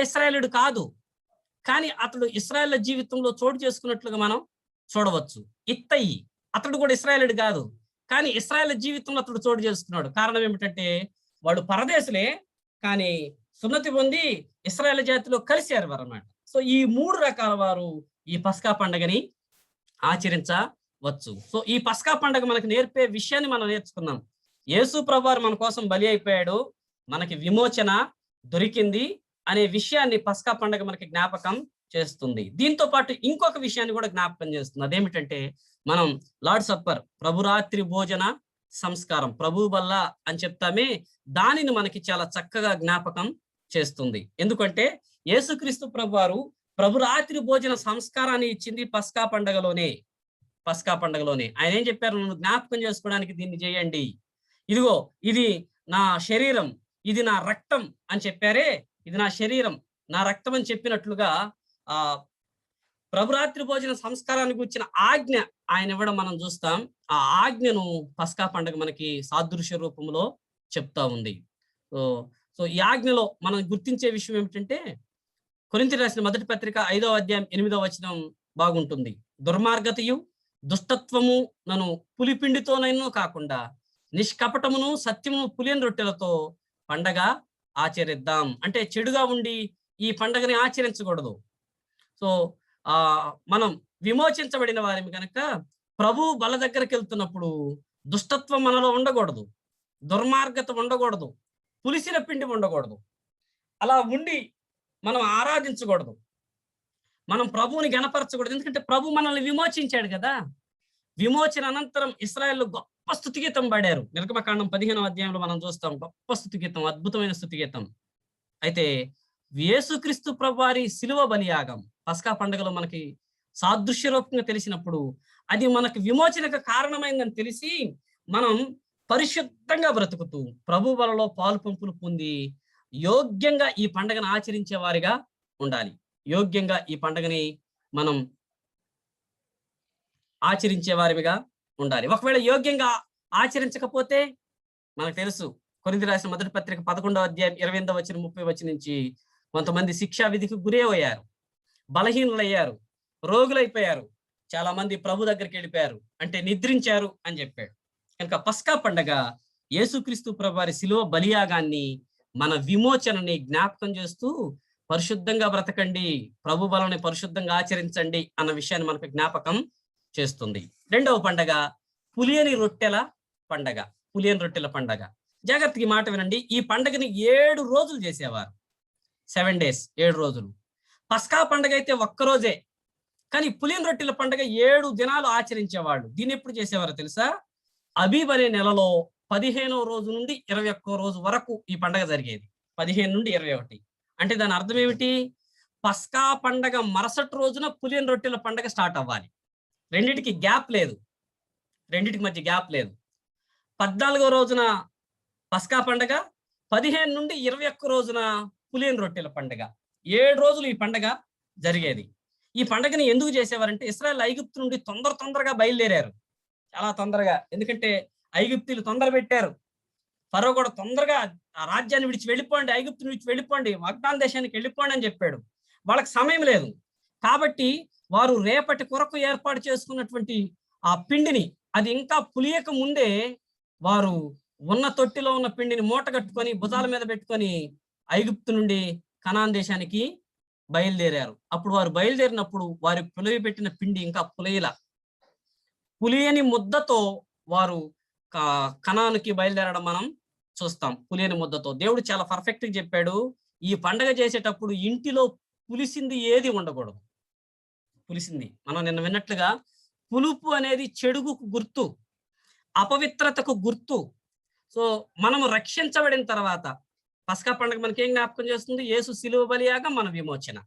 ఇశ్రాయేలుడు కాదు, కానీ అతడు ఇశ్రాయేల్ జీవితంలో చోటు చేసుకున్నట్లుగా మనం చూడవచ్చు. ఇత్తయి అతడు కూడా ఇశ్రాయేలుడు కాదు, కానీ ఇశ్రాయేల్ జీవితంలో అతడు చోటు చేసుకున్నాడు. కారణం ఏమిటంటే వాళ్ళు పరదేశులే, కానీ సున్నతి పొంది ఇశ్రాయేల్ జాతిలో కలిశారు వారు అన్నమాట. సో ఈ 3 రకాల వారు ఈ పస్కా పండుగని వచ్చు. సో ఈ పస్కా పండగ మనకు నేర్పే విషయాన్ని మనం నేర్చుకున్నాం. యేసు ప్రభువారు మన కోసం బలి అయిపోయాడు, మనకి విమోచన దొరికింది అనే విషయాన్ని పస్కా పండగ మనకి జ్ఞాపకం చేస్తుంది. దీంతో పాటు ఇంకొక విషయాన్ని కూడా జ్ఞాపకం చేస్తుంది. అదేమిటంటే మనం లార్డ్ సప్పర్, ప్రభురాత్రి భోజన సంస్కారం, ప్రభు బల్ల అని చెప్తామే, దానిని మనకి చాలా చక్కగా జ్ఞాపకం చేస్తుంది. ఎందుకంటే యేసుక్రీస్తు ప్రభువారు ప్రభురాత్రి భోజన సంస్కారాన్ని ఇచ్చింది పస్కా పండగలోనే. ఆయన ఏం చెప్పారు? నన్ను జ్ఞాపకం చేసుకోవడానికి దీన్ని చేయండి. ఇదిగో ఇది నా శరీరం, ఇది నా రక్తం అని చెప్పారే, ఇది నా శరీరం, నా రక్తం అని చెప్పినట్లుగా ఆ ప్రభురాత్రి భోజన సంస్కారానికి వచ్చిన ఆజ్ఞ ఆయన ఇవ్వడం మనం చూస్తాం. ఆ ఆజ్ఞను పస్కా పండగ మనకి సాదృశ్య రూపంలో చెప్తా ఉంది. సో సో ఈ ఆజ్ఞలో మనం గుర్తించే విషయం ఏమిటంటే, కొరింథీ రాసిన మొదటి పత్రిక 5వ అధ్యాయం 8వ వచనం బాగుంటుంది. దుర్మార్గతయు దుష్టత్వము నన్ను పులిపిండితోనైనా కాకుండా నిష్కపటమును సత్యమును పులియని రొట్టెలతో పండగ ఆచరిద్దాం. అంటే చెడుగా ఉండి ఈ పండగని ఆచరించకూడదు. సో మనం విమోచించబడిన వారిని కనుక ప్రభు బల దగ్గరికి వెళ్తున్నప్పుడు దుష్టత్వం మనలో ఉండకూడదు, దుర్మార్గత ఉండకూడదు, పులిసిన పిండి ఉండకూడదు. అలా ఉండి మనం ఆరాధించకూడదు, మనం ప్రభువుని గణపరచకూడదు. ఎందుకంటే ప్రభు మనల్ని విమోచించాడు కదా. విమోచన అనంతరం ఇశ్రాయేలు గొప్ప స్తుతిగీతం పాడారు. నిర్గమకాండం 15వ అధ్యాయంలో మనం చూస్తాం గొప్ప స్తుతిగీతం, అద్భుతమైన స్తుతిగీతం. అయితే యేసుక్రీస్తు ప్రభువారి శిలువ బలియాగం పస్కా పండుగలో మనకి సాదృశ్య రూపంగా తెలిసినప్పుడు అది మనకు విమోచనకు కారణమైందని తెలిసి మనం పరిశుద్ధంగా బ్రతుకుతూ ప్రభు బలలో పాలు పంపులు పొంది యోగ్యంగా ఈ పండుగను ఆచరించే వారిగా ఉండాలి. యోగ్యంగా ఈ పండుగని మనం ఆచరించే వారిగా ఉండాలి. ఒకవేళ యోగ్యంగా ఆచరించకపోతే మనకు తెలుసు, కొరింథీ రాసిన మొదటి పత్రిక 11వ అధ్యాయం 28వ వచనం 30వ వచనం నుంచి కొంతమంది శిక్షా విధికి గురి అయ్యారు, బలహీనులయ్యారు, రోగులైపోయారు, చాలా మంది ప్రభు దగ్గరికి వెళ్ళిపోయారు, అంటే నిద్రించారు అని చెప్పాడు. కనుక పస్కా పండగ యేసుక్రీస్తు ప్రభువారి శిలువ బలియాగాన్ని, మన విమోచనని జ్ఞాపకం చేస్తూ పరిశుద్ధంగా బ్రతకండి, ప్రభు బలని పరిశుద్ధంగా ఆచరించండి అన్న విషయాన్ని మనకు జ్ఞాపకం చేస్తుంది. రెండవ పండగ పులియని రొట్టెల పండగ. పులియని రొట్టెల పండగ జాగ్రత్తగా మాట వినండి. ఈ పండగని 7 రోజులు చేసేవారు, 7 days, 7 రోజులు. పస్కా పండగ అయితే ఒక్కరోజే, కానీ పులియని రొట్టెల పండగ 7 దినాలు ఆచరించేవాళ్ళు. దీన్ని ఎప్పుడు చేసేవారో తెలుసా? అబీబ్ అనే నెలలో 15వ రోజు నుండి 21వ రోజు వరకు ఈ పండగ జరిగేది. 15 నుండి 21. అంటే దాని అర్థం ఏమిటి? పస్కా పండగ మరుసటి రోజున పులియని రొట్టెల పండగ స్టార్ట్ అవ్వాలి. రెండిటికి గ్యాప్ లేదు, రెండిటికి మధ్య గ్యాప్ లేదు. 14వ రోజున పస్కా పండగ, 15 నుండి 21 రోజున పులియని రొట్టెల పండగ. 7 రోజులు ఈ పండగ జరిగేది. ఈ పండగని ఎందుకు చేసేవారంటే ఇశ్రాయేలు ఐగుప్తు నుండి తొందరగా బయలుదేరారు, చాలా తొందరగా. ఎందుకంటే ఐగుప్తీలు తొందర పెట్టారు. ఫరో కూడా తొందరగా ఆ రాజ్యాన్ని విడిచి వెళ్ళిపోండి, ఐగుప్తుని విడిచి వెళ్ళిపోండి, వాగ్దాన దేశానికి వెళ్ళిపోండి అని చెప్పాడు. వాళ్ళకి సమయం లేదు. కాబట్టి వారు రేపటి కొరకు ఏర్పాటు చేసుకున్నటువంటి ఆ పిండిని, అది ఇంకా పులియక ముందే వారు ఉన్న తొట్టిలో ఉన్న పిండిని మూట కట్టుకొని భుజాల మీద పెట్టుకొని ఐగుప్తు నుండి కనాన్ దేశానికి బయలుదేరారు. అప్పుడు వారు బయలుదేరినప్పుడు వారి పులియ పెట్టిన పిండి ఇంకా పులియని ముద్దతో వారు కనానుకి బయలుదేరడం మనం చూస్తాం. పులియని ముద్దతో దేవుడు చాలా పర్ఫెక్ట్ గా చెప్పాడు, ఈ పండగ చేసేటప్పుడు ఇంటిలో పులిసింది ఏది ఉండకూడదు. పులిసింది, మనం నిన్న విన్నట్లుగా పులుపు అనేది చెడుగుకు గుర్తు, అపవిత్రతకు గుర్తు. సో మనము రక్షించబడిన తర్వాత పస్కా పండుగ మనకి ఏం జ్ఞాపకం చేస్తుంది? యేసు శిలువ బలియాగా మన విమోచన.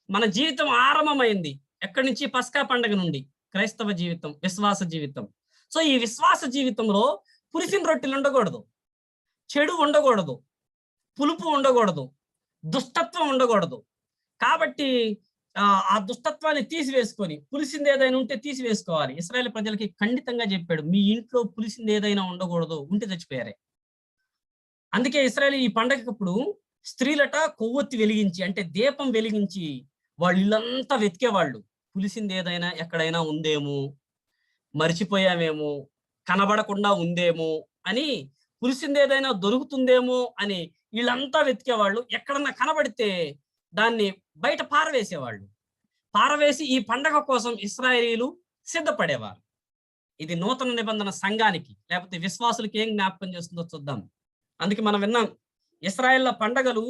మన జీవితం ఆరంభమైంది ఎక్కడి నుంచి? పస్కా పండుగ నుండి. క్రైస్తవ జీవితం, విశ్వాస జీవితం. సో ఈ విశ్వాస జీవితంలో పులిసిన రొట్టెలు ఉండకూడదు, చెడు ఉండకూడదు, పులుపు ఉండకూడదు, దుష్టత్వం ఉండకూడదు. కాబట్టి ఆ దుష్టత్వాన్ని తీసివేసుకొని పులిసింది ఏదైనా ఉంటే తీసివేసుకోవాలి. ఇశ్రాయేలు ప్రజలకి ఖండితంగా చెప్పాడు, మీ ఇంట్లో పులిసింది ఏదైనా ఉండకూడదు, ఉంటే చచ్చిపోయారే. అందుకే ఇశ్రాయేలు ఈ పండగప్పుడు స్త్రీలట కొవ్వొత్తి వెలిగించి, అంటే దీపం వెలిగించి వాళ్ళు ఇల్లంతా వెతికేవాళ్ళు. పులిసింది ఏదైనా ఎక్కడైనా ఉందేమో, మర్చిపోయామేమో, కనబడకుండా ఉందేమో అని, పులిసింది ఏదైనా దొరుకుతుందేమో అని వీళ్ళంతా వెతికేవాళ్ళు. ఎక్కడన్నా కనబడితే దాన్ని బయట పారవేసేవాళ్ళు. పారవేసి ఈ పండగ కోసం ఇశ్రాయేలీలు సిద్ధపడేవారు. ఇది నూతన నిబంధన సంఘానికి లేకపోతే విశ్వాసులకి ఏం జ్ఞాపకం చేస్తుందో చూద్దాం. అందుకే మనం విన్నాం, ఇశ్రాయేళ్ల పండగలు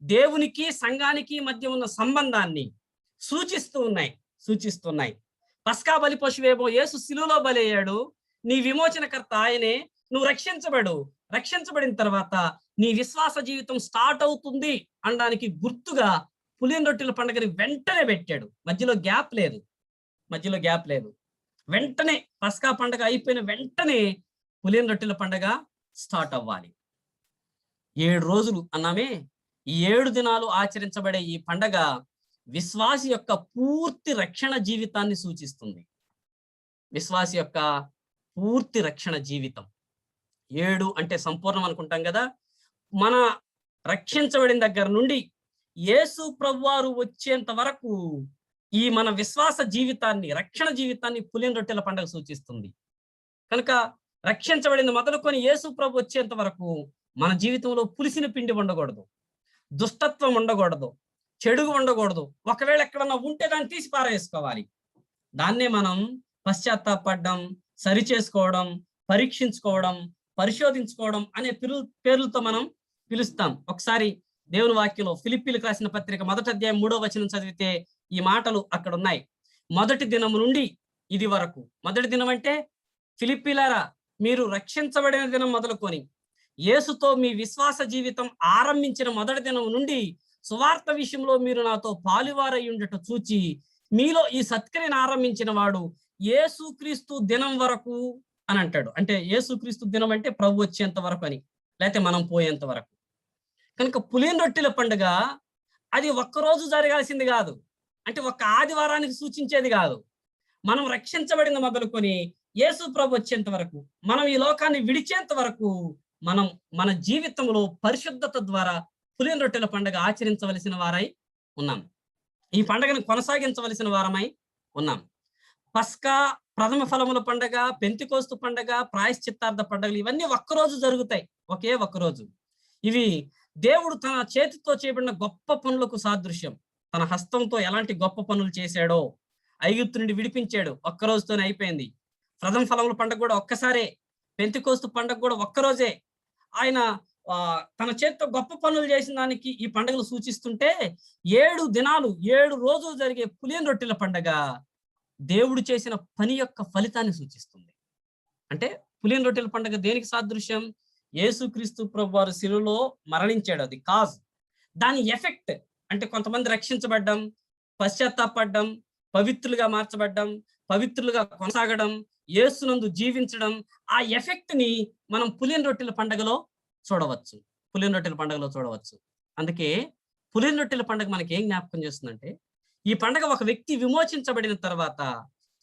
దేవునికి సంఘానికి మధ్య ఉన్న సంబంధాన్ని సూచిస్తున్నాయి. పస్కా బలి పశువేమో యేసు శిలువలో బలయ్యాడు, నీ విమోచనకర్త ఆయనే, నువ్వు రక్షించబడిన తర్వాత నీ విశ్వాస జీవితం స్టార్ట్ అవుతుంది అనడానికి గుర్తుగా పులియన రొట్టెల పండుగని వెంటనే పెట్టాడు. మధ్యలో గ్యాప్ లేదు. వెంటనే పస్కా పండుగ అయిపోయిన వెంటనే పులియన రొట్టెల పండుగ స్టార్ట్ అవ్వాలి. 7 రోజులు అన్నామే. ఈ 7 దినాలు ఆచరించబడే ఈ పండగ విశ్వాసి యొక్క పూర్తి రక్షణ జీవితాన్ని సూచిస్తుంది. విశ్వాసి యొక్క పూర్తి రక్షణ జీవితం. 7 అంటే సంపూర్ణం అనుకుంటాం కదా. మన రక్షించబడిన దగ్గర నుండి యేసు ప్రభువారు వచ్చేంత వరకు ఈ మన విశ్వాస జీవితాన్ని, రక్షణ జీవితాన్ని పులియన రొట్టెల పండుగ సూచిస్తుంది. కనుక రక్షించబడింది మొదలుకొని యేసు ప్రభు వచ్చేంత వరకు మన జీవితంలో పులిసిన పిండి ఉండకూడదు, దుష్టత్వం ఉండకూడదు, చెడు ఉండకూడదు. ఒకవేళ ఎక్కడన్నా ఉంటే దాన్ని తీసి పారవేసుకోవాలి. దాన్నే మనం పశ్చాత్తాపడడం, సరి చేసుకోవడం, పరీక్షించుకోవడం, పరిశోధించుకోవడం అనే పేర్లతో మనం పిలుస్తాం. ఒకసారి దేవుని వాక్యంలో ఫిలిప్పీలకు రాసిన పత్రిక 1వ అధ్యాయం 3వ వచనం చదివితే ఈ మాటలు అక్కడ ఉన్నాయి. మొదటి దినం నుండి ఇది వరకు. మొదటి దినం అంటే ఫిలిప్పీలారా, మీరు రక్షించబడిన దినం మొదలుకొని యేసుతో మీ విశ్వాస జీవితం ఆరంభించిన మొదటి దినం నుండి సువార్త విషయంలో మీరు నాతో పాలువారై ఉండట చూచి మీలో ఈ సత్క్రియను ఆరంభించిన వాడు యేసుక్రీస్తు దినం వరకు అని అంటాడు. అంటే యేసుక్రీస్తు దినం అంటే ప్రభు వచ్చేంత వరకు అని, లేకపోతే మనం పోయేంత వరకు. కనుక పులియన రొట్టెల పండుగ అది ఒక్కరోజు జరగాల్సింది కాదు, అంటే ఒక్క ఆదివారానికి సూచించేది కాదు. మనం రక్షించబడిన మొదలుకొని యేసు ప్రభు వచ్చేంత వరకు, మనం ఈ లోకాన్ని విడిచేంత వరకు మనం మన జీవితంలో పరిశుద్ధత ద్వారా పులియన రొట్టెల పండుగ ఆచరించవలసిన వారై ఉన్నాం. ఈ పండుగను కొనసాగించవలసిన వారమై ఉన్నాం. పస్కా, ప్రథమ ఫలముల పండుగ, పెంతెకోస్తు పండుగ, ప్రాయశ్చిత్తార్థ పండుగలు ఇవన్నీ ఒక్కరోజు జరుగుతాయి, ఒకే ఒక్కరోజు. ఇవి దేవుడు తన చేతితో చేయబడిన గొప్ప పనులకు సాదృశ్యం. తన హస్తంతో ఎలాంటి గొప్ప పనులు చేశాడో, ఐగుప్తు నుండి విడిపించాడు, ఒక్కరోజుతోనే అయిపోయింది. ప్రథమ ఫలముల పండుగ కూడా ఒక్కసారే, పెంతెకోస్తు పండుగ కూడా ఒక్కరోజే. ఆయన తన చేతితో గొప్ప పనులు చేసిన దానికి ఈ పండుగలు సూచిస్తుంటే 7 దినాలు 7 రోజులు జరిగే పులియన రొట్టెల పండుగ దేవుడు చేసిన పని యొక్క ఫలితాన్ని సూచిస్తుంది. అంటే పులియన రొట్టెల పండుగ దేనికి సాదృశ్యం? యేసుక్రీస్తు ప్రభువారు శిలువలో మరణించాడు, అది కాజ్. దాని ఎఫెక్ట్ అంటే కొంతమంది రక్షించబడ్డం, పశ్చాత్తాపడడం, పవిత్రులుగా మార్చబడ్డం, పవిత్రులుగా కొనసాగడం, యేసునందు జీవించడం, ఆ ఎఫెక్ట్ ని మనం పులియన రొట్టెల పండుగలో చూడవచ్చు. అందుకే పులియన రొట్టెల పండుగ మనకి ఏం జ్ఞాపకం చేస్తుందంటే, ఈ పండుగ ఒక వ్యక్తి విమోచించబడిన తర్వాత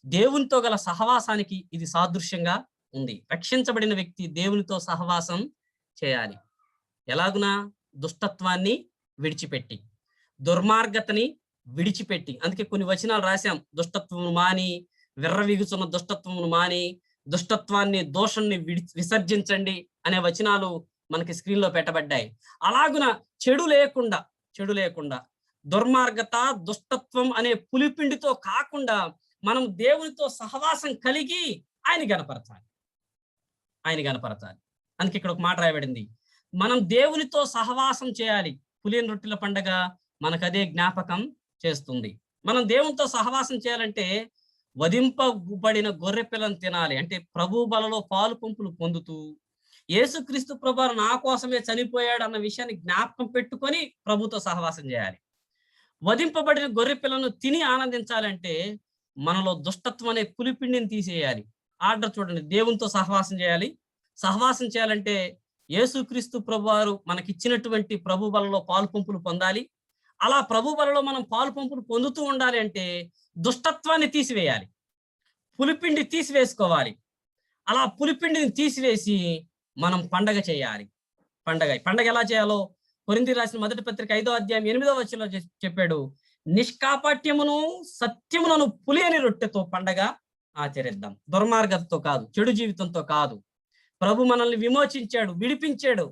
దేవునితో గల సహవాసానికి ఇది సాదృశ్యంగా ఉంది. రక్షించబడిన వ్యక్తి దేవునితో సహవాసం చేయాలి. ఎలాగునా? దుష్టత్వాన్ని విడిచిపెట్టి, దుర్మార్గతని విడిచిపెట్టి. అందుకే కొన్ని వచనాలు రాశాం, దుష్టత్వమును మాని, విర్రవీగుచున్న దుష్టత్వమును మాని, దుష్టత్వాన్ని, దోషాన్ని విసర్జించండి అనే వచనాలు మనకి స్క్రీన్ లో పెట్టబడ్డాయి. అలాగున చెడు లేకుండా దుర్మార్గత, దుష్టత్వం అనే పులిపిండితో కాకుండా మనం దేవునితో సహవాసం కలిగి ఆయన గణపరచాలి. అందుకే ఇక్కడ ఒక మాట రాయబడింది, మనం దేవునితో సహవాసం చేయాలి. పులియన రొట్టెల పండుగ మనకు అదే జ్ఞాపకం చేస్తుంది. మనం దేవునితో సహవాసం చేయాలంటే వధింపబడిన గొర్రె పిల్లను తినాలి. అంటే ప్రభు బలలో పాలు పంపులు పొందుతూ యేసుక్రీస్తు ప్రభువు నా కోసమే చనిపోయాడు అన్న విషయాన్ని జ్ఞాపకం పెట్టుకొని ప్రభుతో సహవాసం చేయాలి. వధింపబడిన గొర్రె పిల్లను తిని ఆనందించాలంటే మనలో దుష్టత్వం అనే పులిపిండిని తీసేయాలి. ఆర్డర్ చూడండి, దేవునితో సహవాసం చేయాలి. సహవాసం చేయాలంటే యేసుక్రీస్తు ప్రభువారు మనకిచ్చినటువంటి ప్రభు బలలో పాలు పంపులు పొందాలి. అలా ప్రభు బలలో మనం పాలు పంపులు పొందుతూ ఉండాలి అంటే దుష్టత్వాన్ని తీసివేయాలి, పులిపిండి తీసివేసుకోవాలి. అలా పులిపిండిని తీసివేసి మనం పండగ చేయాలి. పండగ ఎలా చేయాలో కొరింథీయులకు రాసిన మొదటి పత్రిక 5వ అధ్యాయం 8వ వచనంలో చెప్పాడు, నిష్కాపట్యమును సత్యములను పులియని రొట్టెతో పండగ ఆచరిద్దాం. దుర్మార్గతతో కాదు, చెడు జీవితంతో కాదు. ప్రభు మనల్ని విమోచించాడు, విడిపించాడు.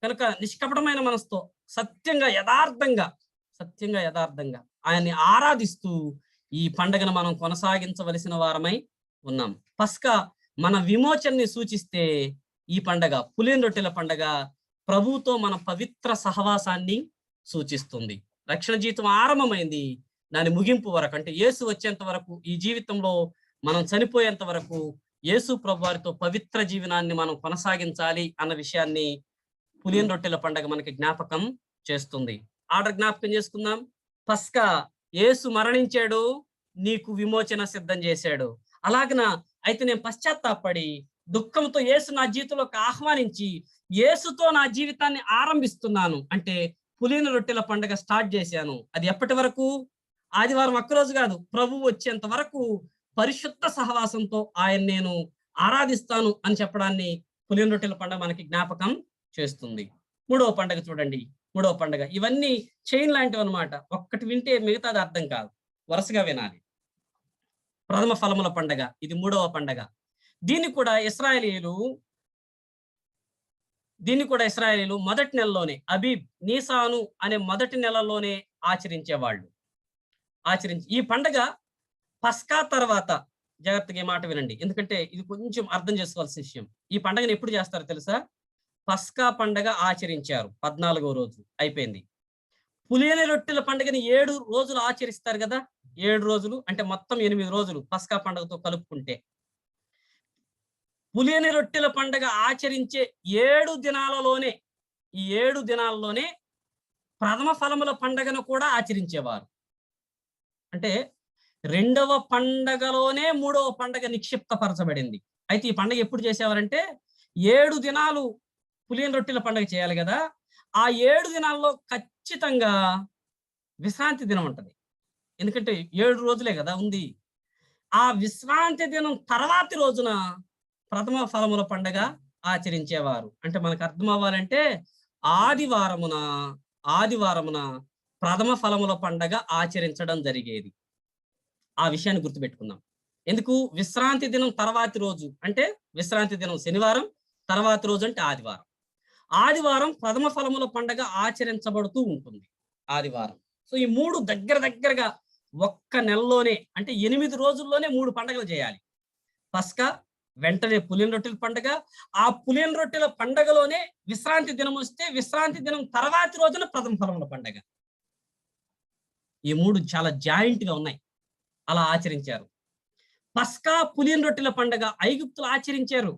కనుక నిష్కపటమైన మనసుతో సత్యంగా యథార్థంగా ఆయన్ని ఆరాధిస్తూ ఈ పండగను మనం కొనసాగించవలసిన వారమై ఉన్నాం. పస్కా మన విమోచనని సూచిస్తే ఈ పండగ పులియని రొట్టెల పండగ ప్రభువుతో మన పవిత్ర సహవాసాన్ని సూచిస్తుంది. రక్షణ జీవితం ఆరంభమైంది, దాని ముగింపు వరకు అంటే యేసు వచ్చేంత వరకు, ఈ జీవితంలో మనం చనిపోయేంత వరకు యేసు ప్రభు వారితో పవిత్ర జీవనాన్ని మనం కొనసాగించాలి అన్న విషయాన్ని పులియని రొట్టెల పండగ మనకి జ్ఞాపకం చేస్తుంది. ఆర్డర్ జ్ఞాపకం చేసుకుందాం. పస్కా, యేసు మరణించాడు, నీకు విమోచన సిద్ధం చేశాడు. అలాగన అయితే నేను పశ్చాత్తాపడి దుఃఖంతో యేసు నా జీవితంలోకి ఆహ్వానించి యేసుతో నా జీవితాన్ని ఆరంభిస్తున్నాను అంటే పులియని రొట్టెల పండగ స్టార్ట్ చేశాను. అది ఎప్పటి వరకు? ఆదివారం ఒక్కరోజు కాదు, ప్రభువు వచ్చేంత వరకు పరిశుద్ధ సహవాసంతో ఆయన నేను ఆరాధిస్తాను అని చెప్పడాన్ని పులియని రొట్టెల పండగ మనకి జ్ఞాపకం చేస్తుంది. మూడవ పండగ చూడండి. మూడవ పండగ ఇవన్నీ చైన్ లాంటివి అనమాట. ఒక్కటి వింటే మిగతాది అర్థం కాదు, వరుసగా వినాలి. ప్రథమ ఫలముల పండగ, ఇది మూడవ పండగ. దీన్ని కూడా ఇశ్రాయేలీలు మొదటి నెలలోనే, అబీబ్, నీసాను అనే మొదటి నెలలోనే ఆచరించేవాళ్ళు. ఈ పండగ పస్కా తర్వాత, జాగ్రత్తగా ఈ మాట వినండి ఎందుకంటే ఇది కొంచెం అర్థం చేసుకోవాల్సిన విషయం. ఈ పండగను ఎప్పుడు చేస్తారో తెలుసా? పస్కా పండగ ఆచరించారు 14వ రోజు అయిపోయింది. పులియని రొట్టెల పండుగని 7 రోజులు ఆచరిస్తారు కదా, 7 రోజులు అంటే మొత్తం 8 రోజులు పస్కా పండుగతో కలుపుకుంటే. పులియని రొట్టెల పండుగ ఆచరించే 7 దినాలలోనే, ఈ 7 దినాల్లోనే ప్రథమ ఫలముల పండుగను కూడా ఆచరించేవారు. అంటే రెండవ పండగలోనే మూడవ పండగ నిక్షిప్తపరచబడింది. అయితే ఈ పండగ ఎప్పుడు చేసేవారంటే 7 దినాలు పులియని రొట్టెల పండుగ చేయాలి కదా, ఆ 7 దినాల్లో ఖచ్చితంగా విశ్రాంతి దినం ఉంటది. ఎందుకంటే 7 రోజులే కదా ఉంది. ఆ విశ్రాంతి దినం తర్వాతి రోజున ప్రథమ ఫలముల పండగ ఆచరించేవారు. అంటే మనకు అర్థం అవ్వాలంటే ఆదివారమున ప్రథమ ఫలముల పండగ ఆచరించడం జరిగేది. ఆ విషయాన్ని గుర్తుపెట్టుకుందాం. ఎందుకు? విశ్రాంతి దినం తర్వాతి రోజు అంటే విశ్రాంతి దినం శనివారం, తర్వాతి రోజు అంటే ఆదివారం. ఆదివారం ప్రథమ ఫలముల పండగ ఆచరించబడుతూ ఉంటుంది ఆదివారం. సో ఈ 3 దగ్గరగా ఒక్క నెలలోనే అంటే 8 రోజుల్లోనే 3 పండగలు చేయాలి. పస్కా, వెంటనే పులియని రొట్టెల పండగ, ఆ పులియని రొట్టెల పండగలోనే విశ్రాంతి దినం వస్తే విశ్రాంతి దినం తర్వాతి రోజున ప్రథమ ఫలముల పండగ. ఈ 3 చాలా జాయింట్ గా ఉన్నాయి. అలా ఆచరించారు. పస్కా, పులియని రొట్టెల పండగ ఐగుప్తులో ఆచరించారు,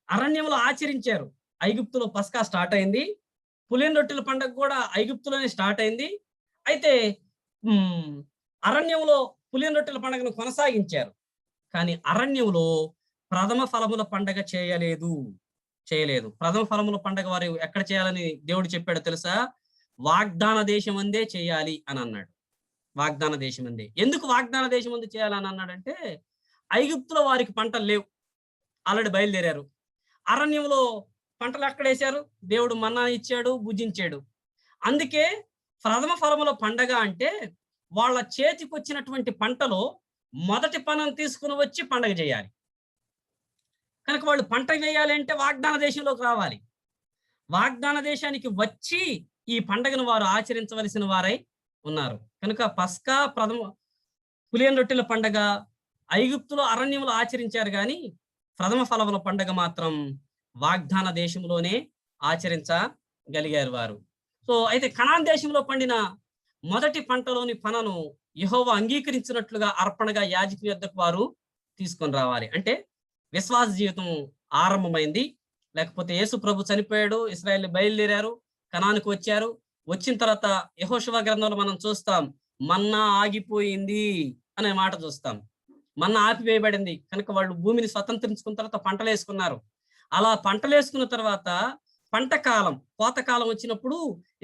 అరణ్యంలో ఆచరించారు. ఐగుప్తులో పస్కా స్టార్ట్ అయింది, పులియని రొట్టెల పండగ కూడా ఐగుప్తులోనే స్టార్ట్ అయింది. అయితే అరణ్యంలో పులియని రొట్టెల పండగను కొనసాగించారు. కానీ అరణ్యంలో ప్రథమ ఫలముల పండగ చేయలేదు. ప్రథమ ఫలముల పండగ వారు ఎక్కడ చేయాలని దేవుడు చెప్పాడో తెలుసా? వాగ్దాన దేశం అందే చేయాలి అని అన్నాడు. వాగ్దాన దేశం అందే. ఎందుకు వాగ్దాన దేశం అందే చేయాలని అన్నాడంటే ఐగుప్తులో వారికి పంటలు లేవు, ఆల్రెడీ బయలుదేరారు. అరణ్యంలో పంటలు ఎక్కడేశారు? దేవుడు మన్నా ఇచ్చాడు, భుజించాడు. అందుకే ప్రథమ ఫలముల పండగ అంటే వాళ్ళ చేతికి వచ్చినటువంటి పంటలో మొదటి పనం తీసుకుని వచ్చి పండగ చేయాలి. కనుక వాళ్ళు పంట వేయాలి అంటే వాగ్దాన దేశంలోకి రావాలి. వాగ్దాన దేశానికి వచ్చి ఈ పండగను వారు ఆచరించవలసిన వారై ఉన్నారు. కనుక పస్కా, పులియని రొట్టెల పండగ ఐగుప్తులో అరణ్యంలో ఆచరించారు, కానీ ప్రథమ ఫలముల పండగ మాత్రం వాగ్దాన దేశంలోనే ఆచరించగలిగారు వారు. సో అయితే కనాన్ దేశంలో పండిన మొదటి పంటలోని పనను యెహోవా అంగీకరించినట్లుగా అర్పణగా యాజకుని యొద్దకు వారు తీసుకొని రావాలి. అంటే విశ్వాస జీవితం ఆరంభమైంది. లేకపోతే యేసు ప్రభు చనిపోయాడు, ఇశ్రాయేలు బయలుదేరారు, కనానుకు వచ్చారు. వచ్చిన తర్వాత యెహోషువ గ్రంథంలో మనం చూస్తాం, మన్నా ఆగిపోయింది అనే మాట చూస్తాం. మన్నా ఆపివేయబడింది కనుక వాళ్ళు భూమిని స్వతంత్రించుకున్న తర్వాత పంటలు వేసుకున్నారు. అలా పంటలు వేసుకున్న తర్వాత పంట కాలం, కోతకాలం వచ్చినప్పుడు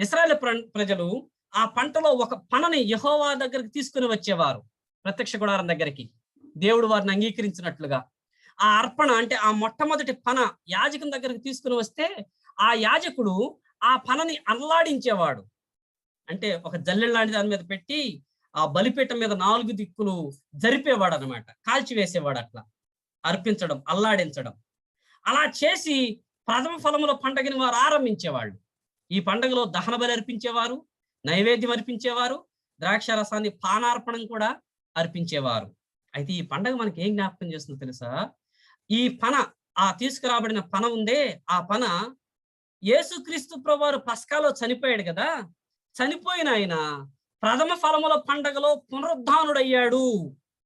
ఇశ్రాయేలు ప్రజలు ఆ పంటలో ఒక పనని యెహోవా దగ్గరికి తీసుకుని వచ్చేవారు. ప్రత్యక్ష గుడారం దగ్గరికి దేవుడు వారిని అంగీకరించినట్లుగా ఆ అర్పణ అంటే ఆ మొట్టమొదటి పన యాజకుని దగ్గరికి తీసుకుని వస్తే ఆ యాజకుడు ఆ పనని అల్లాడించేవాడు. అంటే ఒక జల్లెడ లాంటి దాని మీద పెట్టి ఆ బలిపీఠం మీద 4 దిక్కులు జరిపేవాడు అనమాట, కాల్చివేసేవాడు. అట్లా అర్పించడం, అల్లాడించడం, అలా చేసి ప్రథమ ఫలముల పండగని వారు ఆరంభించేవాళ్ళు. ఈ పండుగలో దహన బలి అర్పించేవారు, నైవేద్యం అర్పించేవారు, ద్రాక్ష రసాన్ని పానార్పణం కూడా అర్పించేవారు. అయితే ఈ పండగ మనకి ఏం జ్ఞాపకం చేస్తుందో తెలుసా? ఈ పన, ఆ తీసుకురాబడిన పన ఉందే, ఆ పన యేసుక్రీస్తు ప్రభువారు పస్కాలో చనిపోయాడు కదా, చనిపోయిన ఆయన ప్రథమ ఫలముల పండగలో పునరుద్ధానుడయ్యాడు.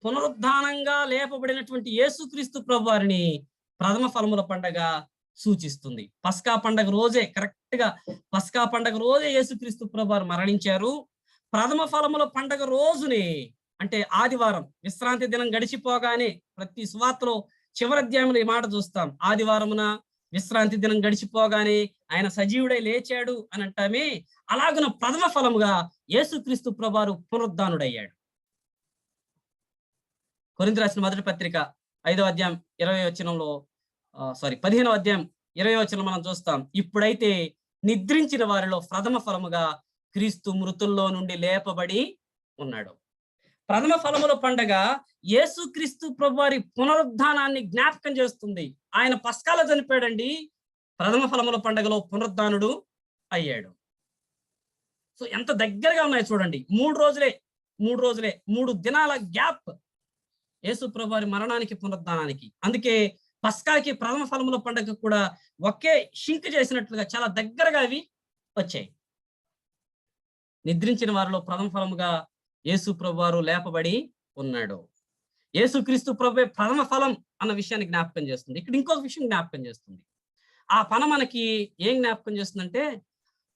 పునరుద్ధానంగా లేపబడినటువంటి యేసుక్రీస్తు ప్రభువారిని ప్రథమ ఫలముల పండగ సూచిస్తుంది. పస్కా పండగ రోజే, కరెక్ట్ గా పస్కా పండగ రోజే యేసుక్రీస్తు ప్రభువారు మరణించారు. ప్రథమ ఫలముల పండగ రోజునే, అంటే ఆదివారం విశ్రాంతి దినం గడిచిపోగానే, ప్రతి సువార్తలో చివరి అధ్యాయంలో ఈ మాట చూస్తాం, ఆదివారమున విశ్రాంతి దినం గడిచిపోగానే ఆయన సజీవుడై లేచాడు అని అంటామే. అలాగున ప్రథమ ఫలముగా యేసుక్రీస్తు ప్రభువారు పునరుద్ధానుడయ్యాడు. కొరింథీ రాసిన మొదటి పత్రిక 5వ అధ్యాయం 20వ వచనంలో 15వ అధ్యాయం 20వ వచనం మనం చూస్తాం, ఇప్పుడైతే నిద్రించిన వారిలో ప్రథమ ఫలముగా క్రీస్తు మృతుల్లో నుండి లేపబడి ఉన్నాడు. ప్రథమ ఫలముల పండగ యేసుక్రీస్తు ప్రభువారి పునరుద్ధానాన్ని జ్ఞాపకం చేస్తుంది. ఆయన పస్కాలో చనిపోయాడండి, ప్రథమ ఫలముల పండగలో పునరుద్ధానుడు అయ్యాడు. సో ఎంత దగ్గరగా ఉన్నాయి చూడండి. 3 రోజులే 3 దినాల గ్యాప్ యేసు ప్రభువారి మరణానికి పునరుద్ధానానికి. అందుకే పస్కాకి ప్రథమ ఫలముల పండగ కూడా ఒకే షింక్ చేసినట్లుగా చాలా దగ్గరగా అవి వచ్చాయి. నిద్రించిన వారిలో ప్రథమ ఫలముగా యేసు ప్రభువారు లేపబడి ఉన్నాడు. యేసుక్రీస్తు ప్రభువే ప్రథమ ఫలం అన్న విషయాన్ని జ్ఞాపకం చేస్తుంది. ఇక్కడ ఇంకొక విషయం జ్ఞాపకం చేస్తుంది. ఆ పన మనకి ఏం జ్ఞాపకం చేస్తుందంటే,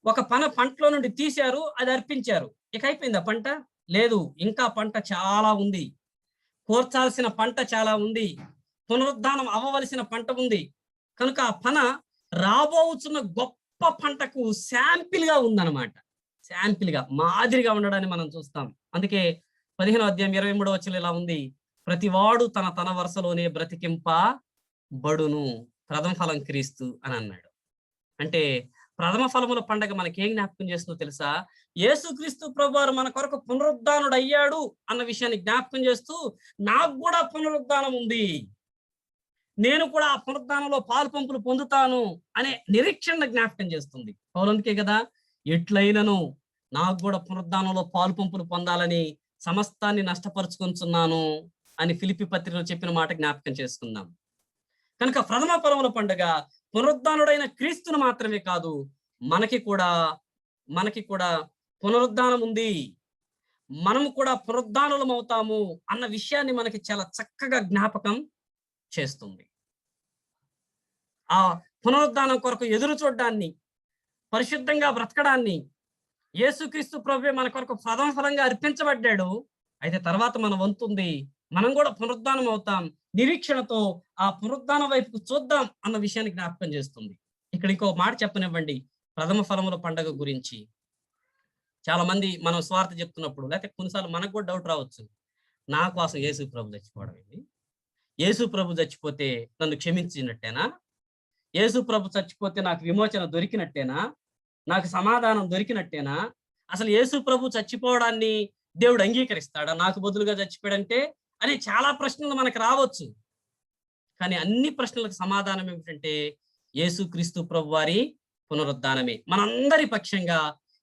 ఒక పన పంటలో నుండి తీశారు, అది అర్పించారు, ఇక అయిపోయిందా పంట? లేదు, ఇంకా పంట చాలా ఉంది. కోర్చాల్సిన పంట చాలా ఉంది. పునరుద్ధానం అవ్వవలసిన పంట ఉంది. కనుక ఆ పన రాబోతున్న గొప్ప పంటకు శాంపిల్ గా ఉందన్నమాట. శాంపిల్ గా, మాదిరిగా ఉండడాన్ని మనం చూస్తాం. అందుకే 15వ అధ్యాయం 23వ వచనం ఇలా ఉంది, ప్రతివాడు తన వరుసలోనే బ్రతికింప బడును, ప్రథమ ఫలం క్రీస్తు అని అన్నాడు. అంటే ప్రథమ ఫలముల పండగ మనకి ఏం జ్ఞాపకం చేస్తుందో తెలుసా? యేసుక్రీస్తు ప్రభువారు మన కొరకు పునరుద్ధానుడు అయ్యాడు అన్న విషయాన్ని జ్ఞాపకం చేస్తూ, నాకు కూడా పునరుద్ధానం ఉంది, నేను కూడా ఆ పునరుద్ధానంలో పాలు పంపులు పొందుతాను అనే నిరీక్షణ జ్ఞాపకం చేస్తుంది. పౌలందుకే కదా, ఎట్లయినను నాకు కూడా పునరుద్ధానంలో పాలు పంపులు పొందాలని సమస్తాన్ని నష్టపరుచుకుంటున్నాను అని ఫిలిప్పీ పత్రికలో చెప్పిన మాట జ్ఞాపకం చేసుకుందాం. కనుక ప్రథమ ఫలముల పండుగ పునరుద్ధానుడైన క్రీస్తును మాత్రమే కాదు, మనకి కూడా పునరుద్ధానం ఉంది, మనము కూడా పునరుద్ధానులం అవుతాము అన్న విషయాన్ని మనకి చాలా చక్కగా జ్ఞాపకం చేస్తుంది. ఆ పునరుద్ధానం కొరకు ఎదురు చూడడాన్ని, పరిశుద్ధంగా బ్రతకడాన్ని, యేసుక్రీస్తు ప్రభువే మన కొరకు ప్రథమ ఫలంగా అర్పించబడ్డాడు. అయితే తర్వాత మన వంతుంది, మనం కూడా పునరుద్ధానం అవుతాం, నిరీక్షణతో ఆ పునరుద్ధానం వైపుకు చూద్దాం అన్న విషయాన్ని జ్ఞాపకం చేస్తుంది. ఇక్కడ ఇంకో మాట చెప్పనివ్వండి ప్రథమ ఫలముల పండుగ గురించి. చాలా మంది మనం స్వార్థ చెప్తున్నప్పుడు, లేకపోతే కొన్నిసార్లు మనకు కూడా డౌట్ రావచ్చు, నా కోసం యేసు ప్రభు చచ్చిపోవడం ఏంటి? యేసు ప్రభు చచ్చిపోతే నన్ను క్షమించినట్టేనా? యేసు ప్రభు చచ్చిపోతే నాకు విమోచన దొరికినట్టేనా? నాకు సమాధానం దొరికినట్టేనా? అసలు యేసు ప్రభు చచ్చిపోవడాన్ని దేవుడు అంగీకరిస్తాడా నాకు బదులుగా చచ్చిపోయాడంటే అని చాలా ప్రశ్నలు మనకు రావచ్చు. కానీ అన్ని ప్రశ్నలకు సమాధానం ఏమిటంటే యేసుక్రీస్తు ప్రభువారి పునరుద్ధానమే. మనందరి పక్షంగా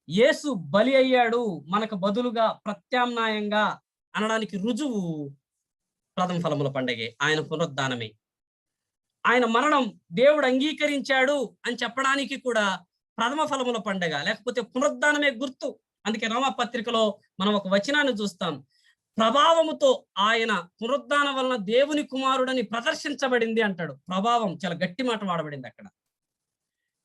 యేసు బలి అయ్యాడు మనకు బదులుగా, ప్రత్యామ్నాయంగా అనడానికి రుజువు ప్రథమ ఫలముల పండగే, ఆయన పునరుద్ధానమే. ఆయన మరణం దేవుడు అంగీకరించాడు అని చెప్పడానికి కూడా ప్రథమ ఫలముల పండగ లేకపోతే పునరుద్ధానమే గుర్తు. అందుకే రోమా పత్రికలో మనం ఒక వచనాన్ని చూస్తాం, ప్రభావముతో ఆయన పునరుద్ధానం వలన దేవుని కుమారుడని ప్రదర్శించబడింది అంటాడు. ప్రభావం చాలా గట్టి మాట వాడబడింది అక్కడ.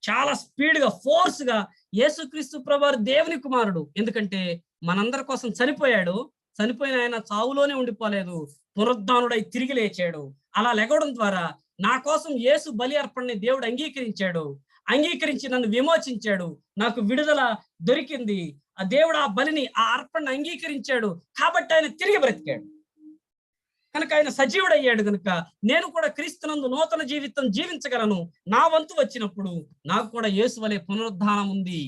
చాలా స్పీడ్ గా, ఫోర్స్ గా యేసుక్రీస్తు ప్రభువారు దేవుని కుమారుడు. ఎందుకంటే మనందరి కోసం చనిపోయాడు. చనిపోయిన ఆయన చావులోనే ఉండిపోలేదు, పునరుద్ధానుడై తిరిగి లేచాడు. అలా లెగవడం ద్వారా నా కోసం యేసు బలి అర్పణని దేవుడు అంగీకరించాడు. అంగీకరించి నన్ను విమోచించాడు, నాకు విడుదల దొరికింది. ఆ దేవుడు ఆ బలిని, ఆ అర్పణను అంగీకరించాడు కాబట్టి ఆయన తిరిగి బ్రతికాడు. కనుక ఆయన సజీవుడయ్యాడు. కనుక నేను కూడా క్రీస్తునందు నూతన జీవితం జీవించగలను. నా వంతు వచ్చినప్పుడు నాకు కూడా యేసు వలె పునరుద్ధానం ఉంది,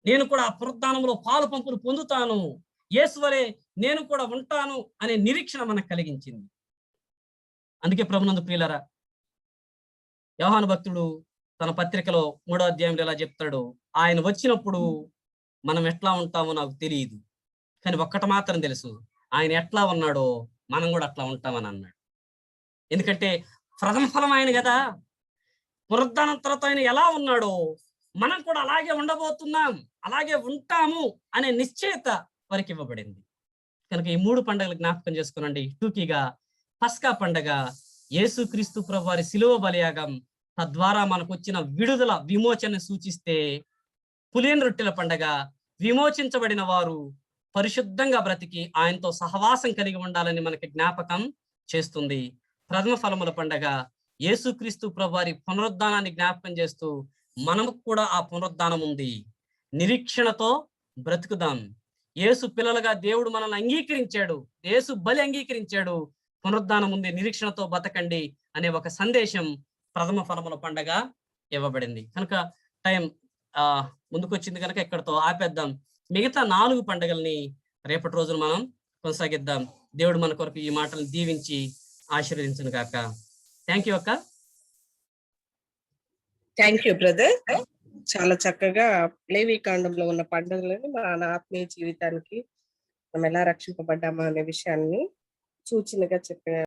నేను కూడా ఆ పునరుద్ధానంలో పాలు పంపులు పొందుతాను, యేసు వలె నేను కూడా ఉంటాను అనే నిరీక్షణ మనకు కలిగించింది. అందుకే ప్రభునందు ప్రియులారా, యోహాను భక్తుడు తన పత్రికలో 3వ అధ్యాయంలో ఇలా చెప్తాడు, ఆయన వచ్చినప్పుడు మనం ఎట్లా ఉంటామో నాకు తెలియదు, కానీ ఒక్కటి మాత్రం తెలుసు, ఆయన ఎట్లా ఉన్నాడో మనం కూడా అట్లా ఉంటామని అన్నాడు. ఎందుకంటే ప్రథమ ఫలం ఆయన కదా. పునరుద్ధానం తర్వాత ఆయన ఎలా ఉన్నాడో మనం కూడా అలాగే ఉండబోతున్నాం, అలాగే ఉంటాము అనే నిశ్చయత వారికి ఇవ్వబడింది. కనుక ఈ 3 పండుగలు జ్ఞాపకం చేసుకునండి. టూకీగా పస్కా పండగ, యేసుక్రీస్తు ప్రభువారి శిలువ బలియాగం, తద్వారా మనకు వచ్చిన విడుదల, విమోచన సూచిస్తే పులియని రొట్టెల పండగ, విమోచించబడిన వారు పరిశుద్ధంగా బ్రతికి ఆయనతో సహవాసం కలిగి ఉండాలని మనకి జ్ఞాపకం చేస్తుంది. ప్రథమ ఫలముల పండగ యేసుక్రీస్తు ప్రభువారి పునరుద్ధానాన్ని జ్ఞాపకం చేస్తూ మనకు కూడా ఆ పునరుద్ధానం ఉంది. నిరీక్షణతో బ్రతుకుదాం. యేసు పిల్లలుగా దేవుడు మనల్ని అంగీకరించాడు, యేసు బలి అంగీకరించాడు, పునరుద్ధానం ఉంది, నిరీక్షణతో బతకండి అనే ఒక సందేశం ప్రథమ ఫలముల పండగ ఇవ్వబడింది. కనుక టైం ముందుకొచ్చింది కనుక ఇక్కడతో ఆపేద్దాం. మిగతా 4 పండుగల్ని రేపటి రోజున మనం కొనసాగిద్దాం. దేవుడు మన కొరకు ఈ మాటలు దీవించి ఆశీర్వదించును గాక. థ్యాంక్ యూ అక్క. Thank you brother. చాలా చక్కగా లేవి కాండంలో ఉన్న పండుగలని మన ఆత్మీయ జీవితానికి మనం ఎలా రక్షింపబడ్డామా అనే విషయాన్ని సూచనగా చెప్పారు.